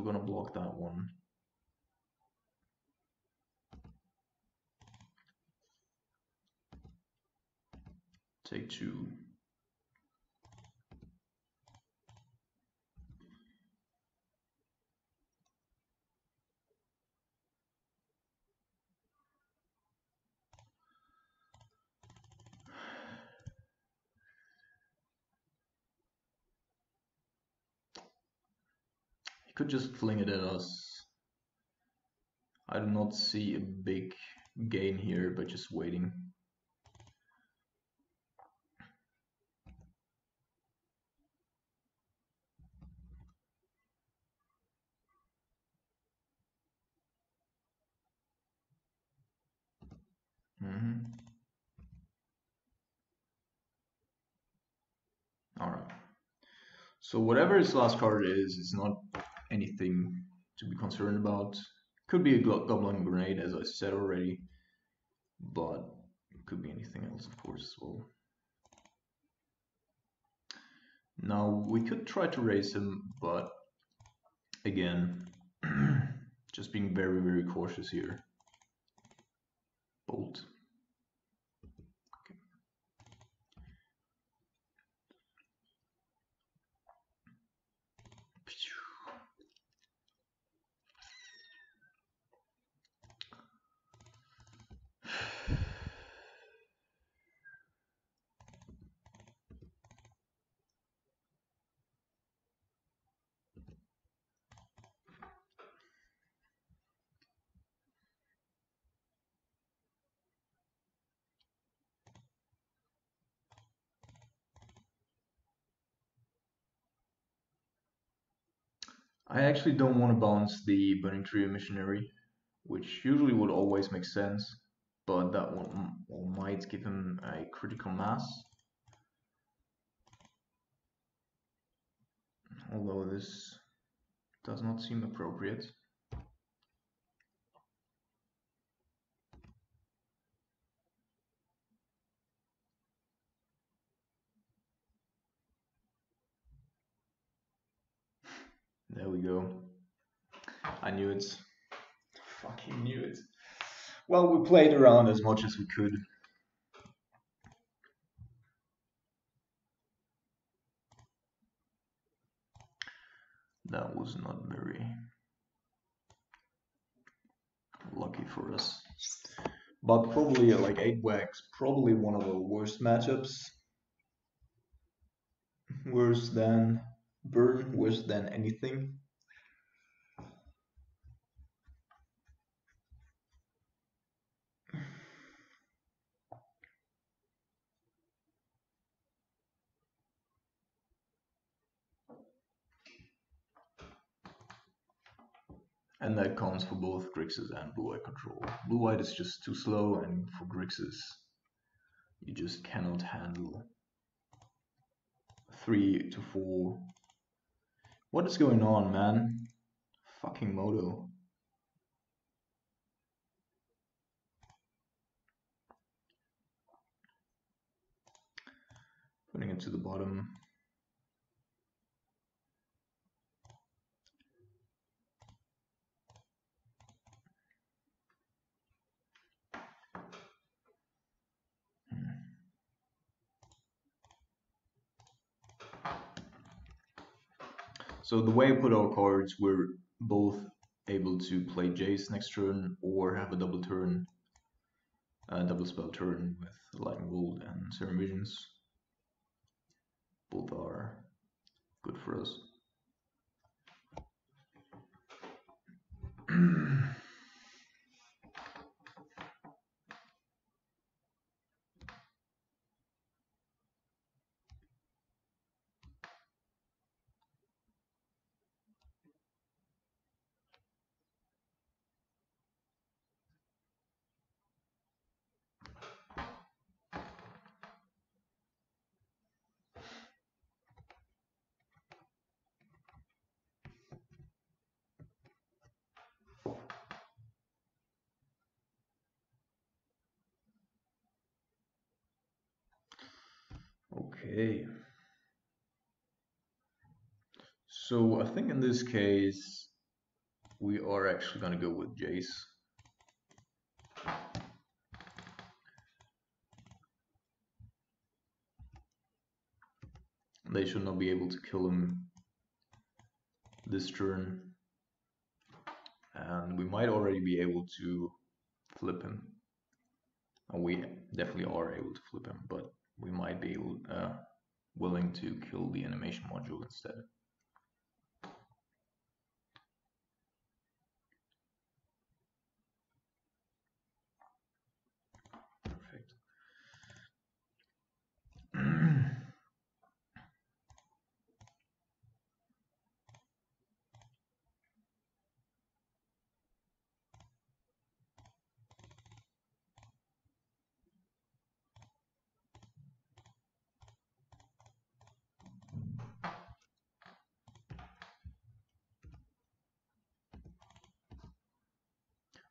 gonna block that one. Take 2. He could just fling it at us. I do not see a big gain here by just waiting. Alright. So whatever his last card is not anything to be concerned about. Could be a Goblin Grenade, as I said already, but it could be anything else, of course, as well. Now, we could try to raise him, but again, just being very, very cautious here. Bolt. Okay. I actually don't want to bounce the Burning Tree Missionary, which usually would always make sense, but that one might give him a critical mass. Although this does not seem appropriate. There we go. I knew it. Fucking knew it. Well, we played around as much as we could. That was not very lucky for us. But probably like 8 wax, probably one of the worst matchups. Worse than Burn, worse than anything. And that counts for both Grixis and blue-white control. Blue-white is just too slow, and for Grixis, you just cannot handle 3 to 4. What is going on, man? Fucking Moto. Putting it to the bottom. So the way I put our cards, we're both able to play Jace next turn or have a double turn, double spell turn with Lightning Bolt and Serum Visions. Both are good for us. Okay. So I think in this case, we are actually going to go with Jace. They should not be able to kill him this turn. And we might already be able to flip him. And we definitely are able to flip him, but we might be able, willing to kill the animation module instead. Perfect.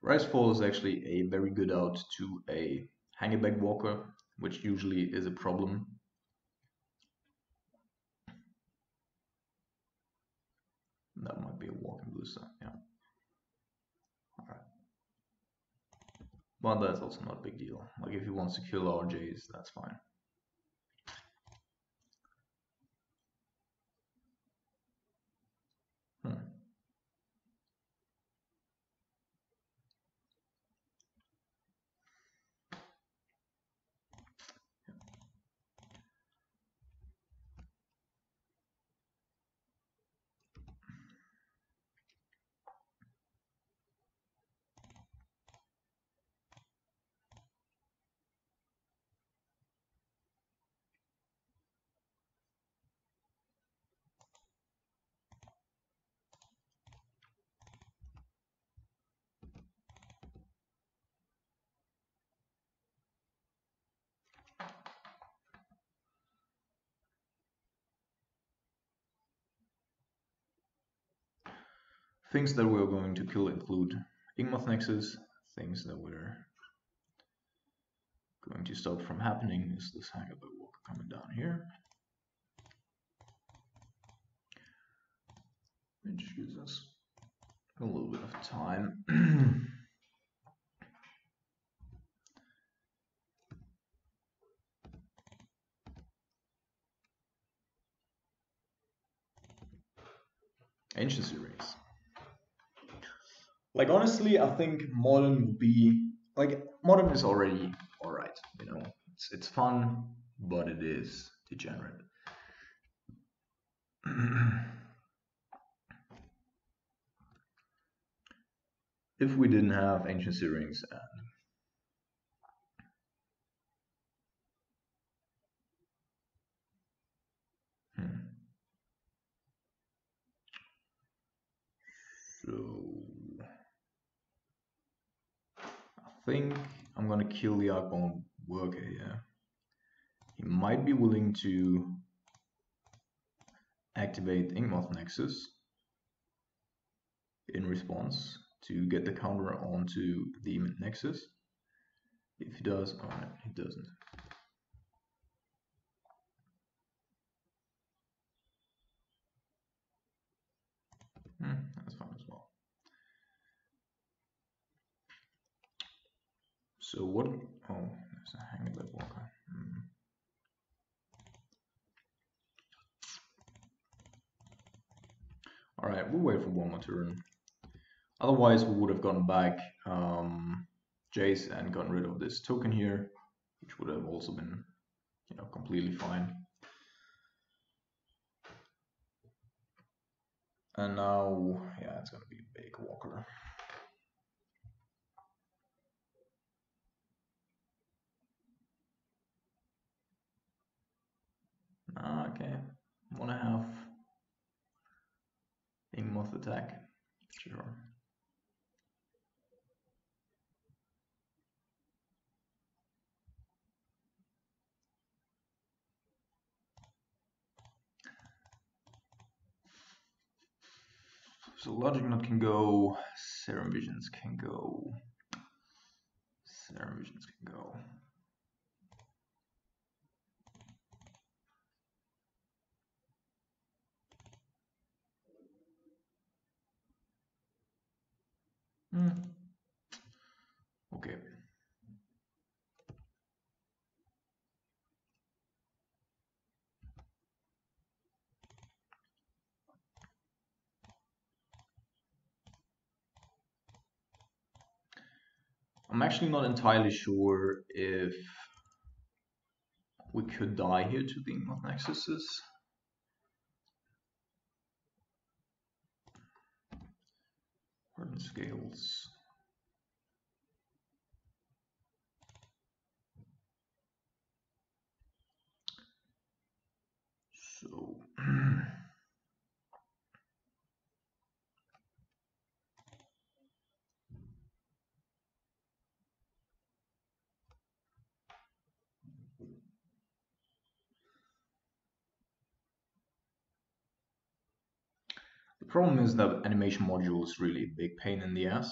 Rise-Fall is actually a very good out to a Hangback Walker, which usually is a problem. That might be a walking booster, yeah. Alright. But that's also not a big deal. Like if he wants to kill our Jays, that's fine. Things that we're going to kill include Inkmoth Nexus. Things that we're going to stop from happening is this Hangback Walker coming down here, which gives us a little bit of time. Ancient Series. Like honestly, I think Modern would be like Modern is already alright, you know. It's fun, but it is degenerate. If we didn't have Ancient Searings and so I think I'm gonna kill the Archbone Worker here. He might be willing to activate Inkmoth Nexus in response to get the counter onto the Nexus. If he does, oh no, he doesn't. That's fine as well. So what? Oh, there's a Hangback Walker. Alright, we'll wait for one more turn. Otherwise, we would have gone back Jace and gotten rid of this token here, which would have also been, you know, completely fine. And now, yeah, it's gonna be a big walker. Okay, 1.5 Ingmoth attack, sure. So Logic Knot can go, Serum Visions can go, Serum Visions can go. Okay. I'm actually not entirely sure if we could die here to the Ingmoth Nexuses. Hardened Scales. So the problem is that animation module is really a big pain in the ass.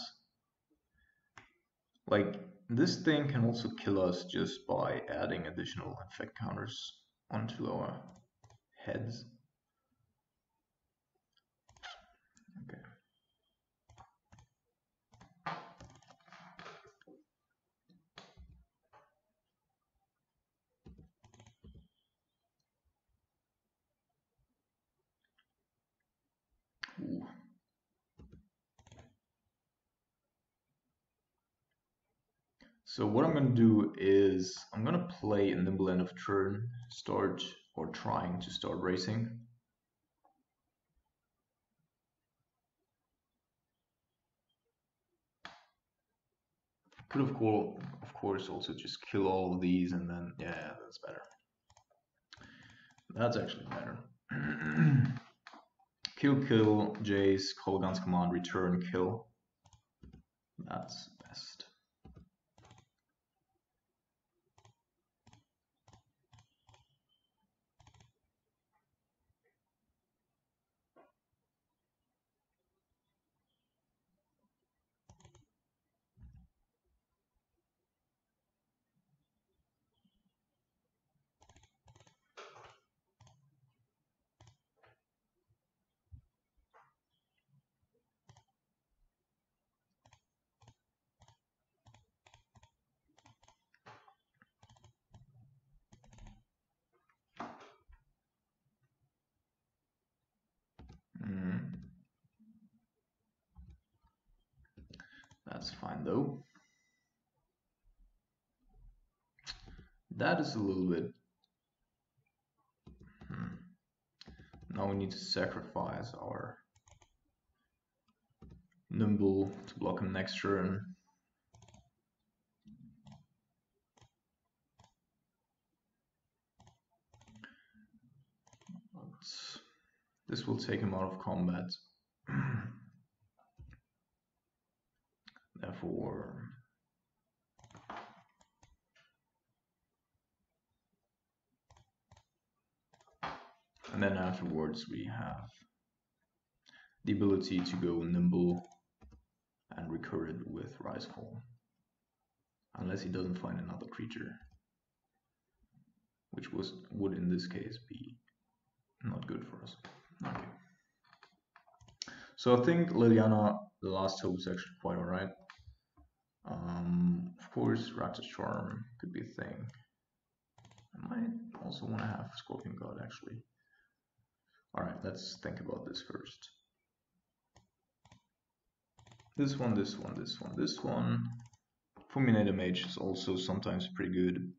Like, this thing can also kill us just by adding additional effect counters onto our heads. Okay. Ooh. So what I'm going to do is I'm going to play a nimble end of turn, start or trying to start racing. Could of course also just kill all of these and then, yeah, that's better. That's actually better. Kill, Jace, Kolgan's command, return, kill. That's best. That's fine though. That is a little bit. Now we need to sacrifice our nimble to block him next turn. This will take him out of combat. Therefore, and then afterwards we have the ability to go nimble and recur it with Risefall. Unless he doesn't find another creature, which would in this case be not good for us. Okay. So I think Liliana, the last hope, is actually quite alright. Of course, Rakdos Charm could be a thing. I might also want to have Scorpion God actually. Alright, let's think about this first. This one, this one, this one, this one. Fulminator Mage is also sometimes pretty good.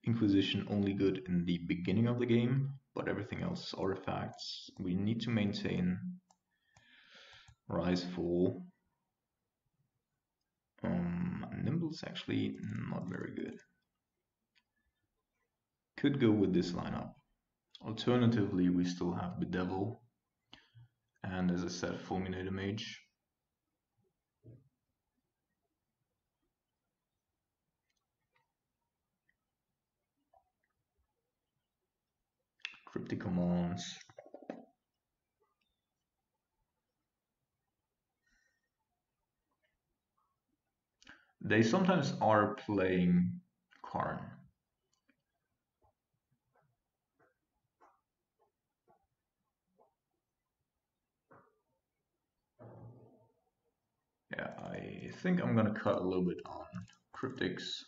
Inquisition only good in the beginning of the game, but everything else is artifacts. We need to maintain Rise full. Nimble's actually not very good. Could go with this lineup. Alternatively, we still have Bedevil, and as I said, Fulminator Mage. Cryptic Commands. They sometimes are playing Karn. Yeah, I think I'm gonna cut a little bit on Cryptics.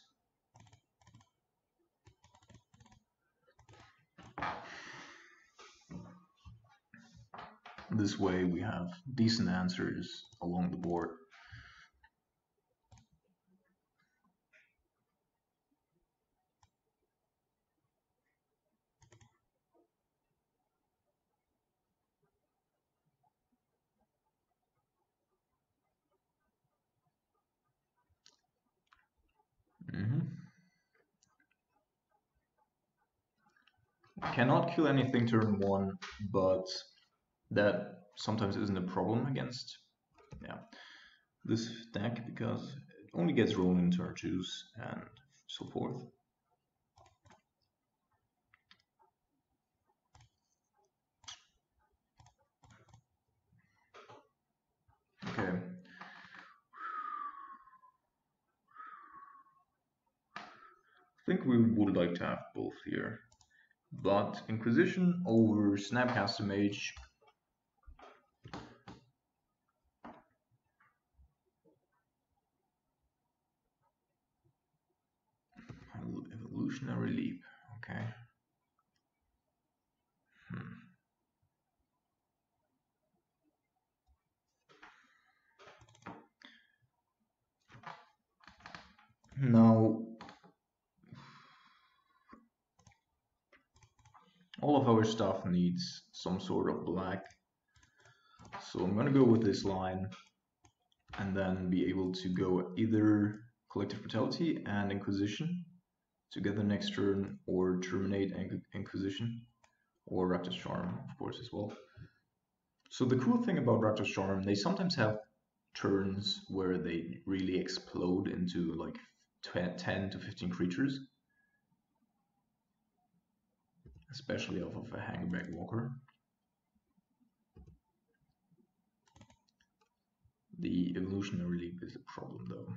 This way we have decent answers along the board. Cannot kill anything turn 1, but that sometimes isn't a problem against this deck because it only gets rolled in turn 2s and so forth. Okay. I think we would like to have both here. But Inquisition over Snapcaster Mage. Evolutionary Leap, okay. Now, all of our stuff needs some sort of black. So I'm gonna go with this line and then be able to go either Collective Brutality and Inquisition together next turn, or terminate Inquisition, or Rakdos Charm, of course, as well. So the cool thing about Rakdos Charm, they sometimes have turns where they really explode into like 10 to 15 creatures, especially off of a Hangback Walker. The Evolutionary Leap is a problem though.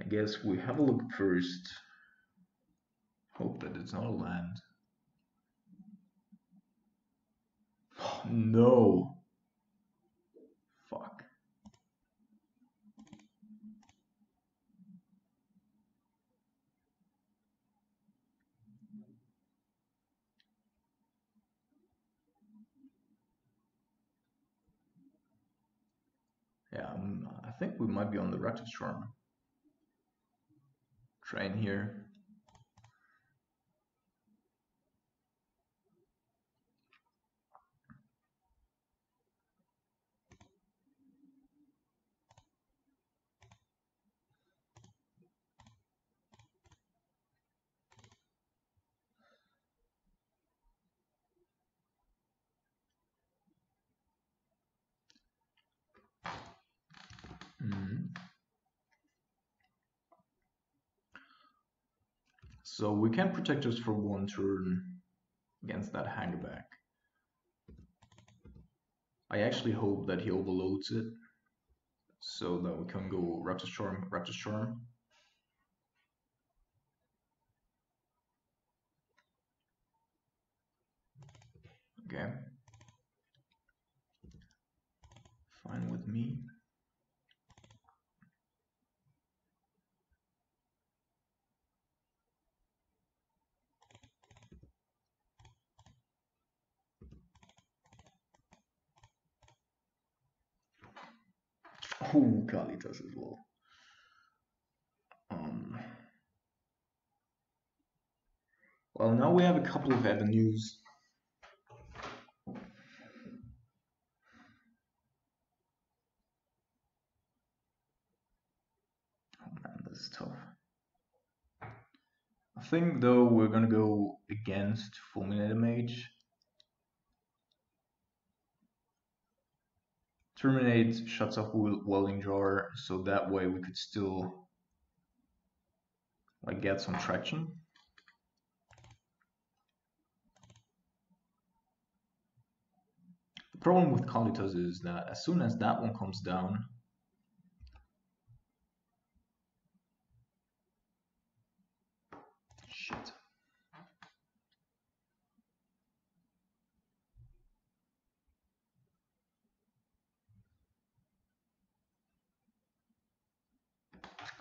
I guess we have a look first. Hope that it's not a land. Oh, no. Fuck. Yeah, I think we might be on the Rakdos Charm train here. So we can protect us for one turn against that Hangback. I actually hope that he overloads it so that we can go Rakdos Charm, Rakdos Charm. Okay. Fine with me. Oh, Kalitas as well. Um, well, now we have a couple of avenues. Oh man, this is tough. I think though we're gonna go against Fulminator Mage. Terminate shuts off Welding Jar, so that way we could still like get some traction. The problem with Kalitas is that as soon as that one comes down, shit.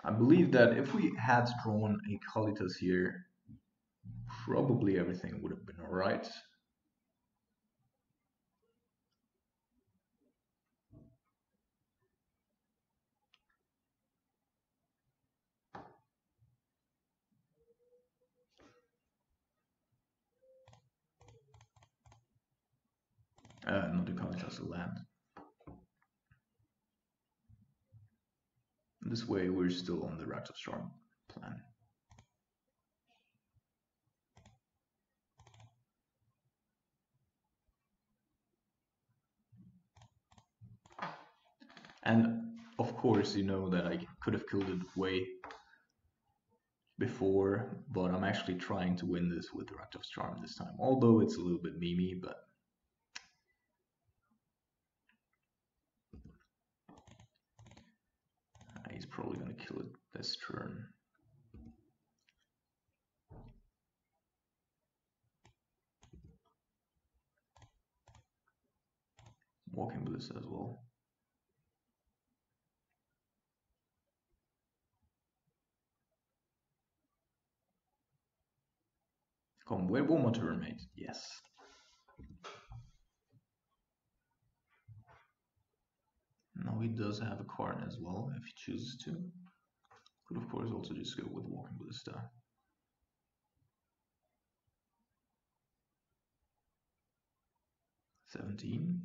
I believe that if we had drawn a Kalitas here, probably everything would have been alright. Not the Kalitas, the land. This way we're still on the rakdos Charm plan. And of course, you know that I could have killed it way before, but I'm actually trying to win this with the rakdos Charm this time. Although it's a little bit memey, but he's probably gonna kill it this turn. Walking Bliss as well. Come, wait one more turn, mate. Yes. Now he does have a Karn as well, if he chooses to. Could of course also just go with Walking Ballista. $17.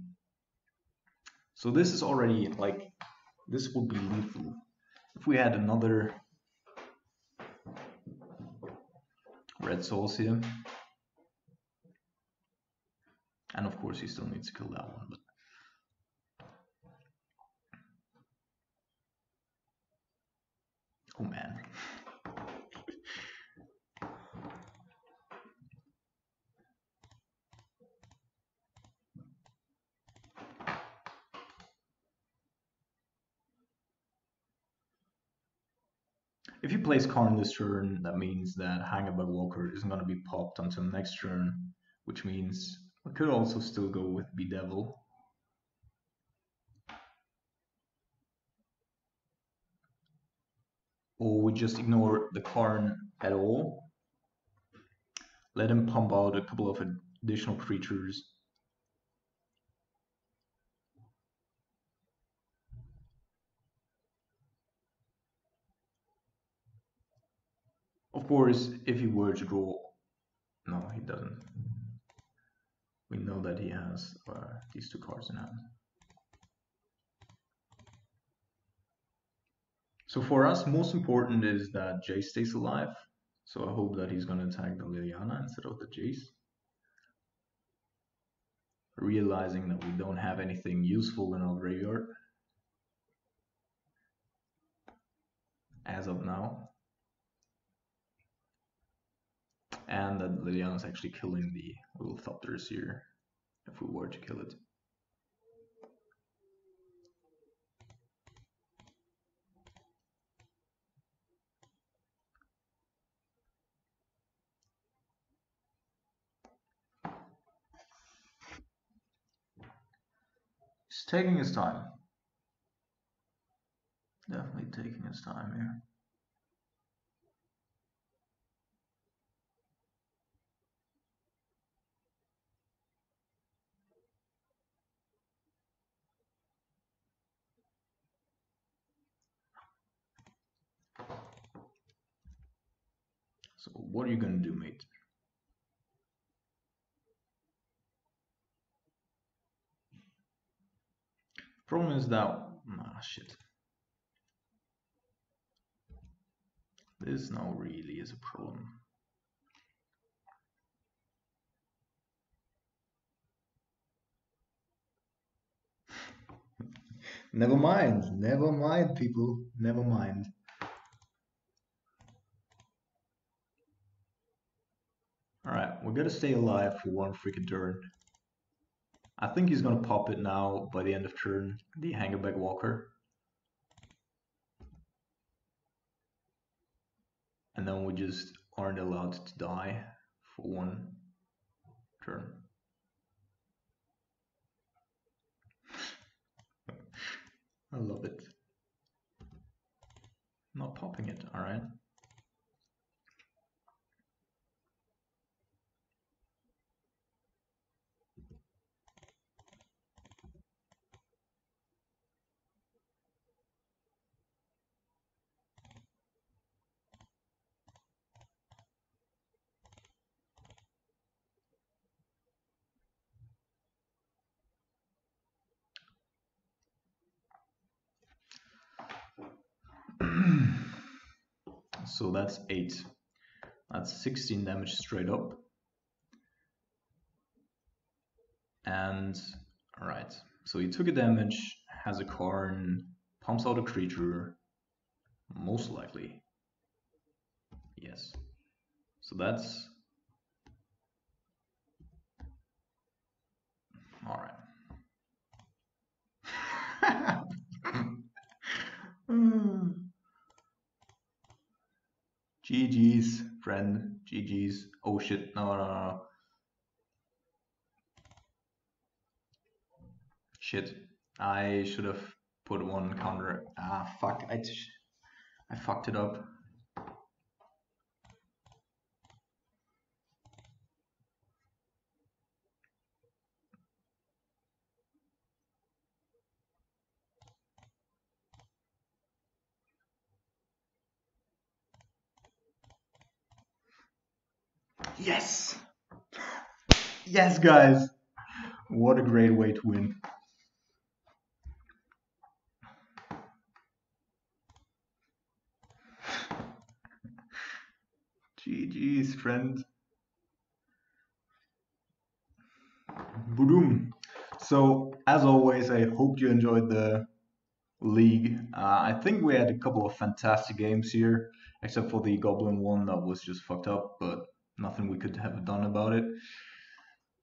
So this is already like, this would be lethal. If we had another red souls here, and of course he still needs to kill that one, but oh man. If you place Karn this turn, that means that Hanged by Walker isn't going to be popped until next turn, which means we could also still go with Bedevil. Or we just ignore the Karn at all. Let him pump out a couple of additional creatures. Of course, if he were to draw, no, he doesn't. We know that he has these two cards in hand. So for us, most important is that Jace stays alive. So I hope that he's going to attack the Liliana instead of the Jace. Realizing that we don't have anything useful in our graveyard as of now. And that Liliana is actually killing the little Thopters here, if we were to kill it. He's taking his time. Definitely taking his time here. So what are you gonna do, mate? Problem is that shit. This now really is a problem. Never mind, people. Never mind. Alright, we're gonna stay alive for one freaking turn. I think he's gonna pop it now by the end of turn, the Hangerback Walker. And then we just aren't allowed to die for one turn. I love it. Not popping it, alright. So that's 8. That's 16 damage straight up. And alright, so he took a damage, has a Karn, pumps out a creature, most likely. Yes. So that's alright. GG's, friend. GG's. Oh shit, no. Shit. I should have put one counter. Ah, fuck. I fucked it up. Yes! Yes, guys! What a great way to win. GG's, friend. Boom. So, as always, I hope you enjoyed the league. I think we had a couple of fantastic games here, except for the Goblin one that was just fucked up, but nothing we could have done about it.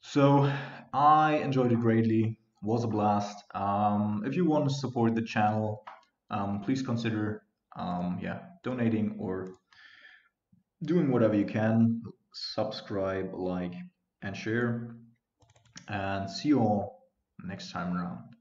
So I enjoyed it greatly. Was a blast. If you want to support the channel, please consider donating or doing whatever you can. Subscribe, like, and share. And see you all next time around.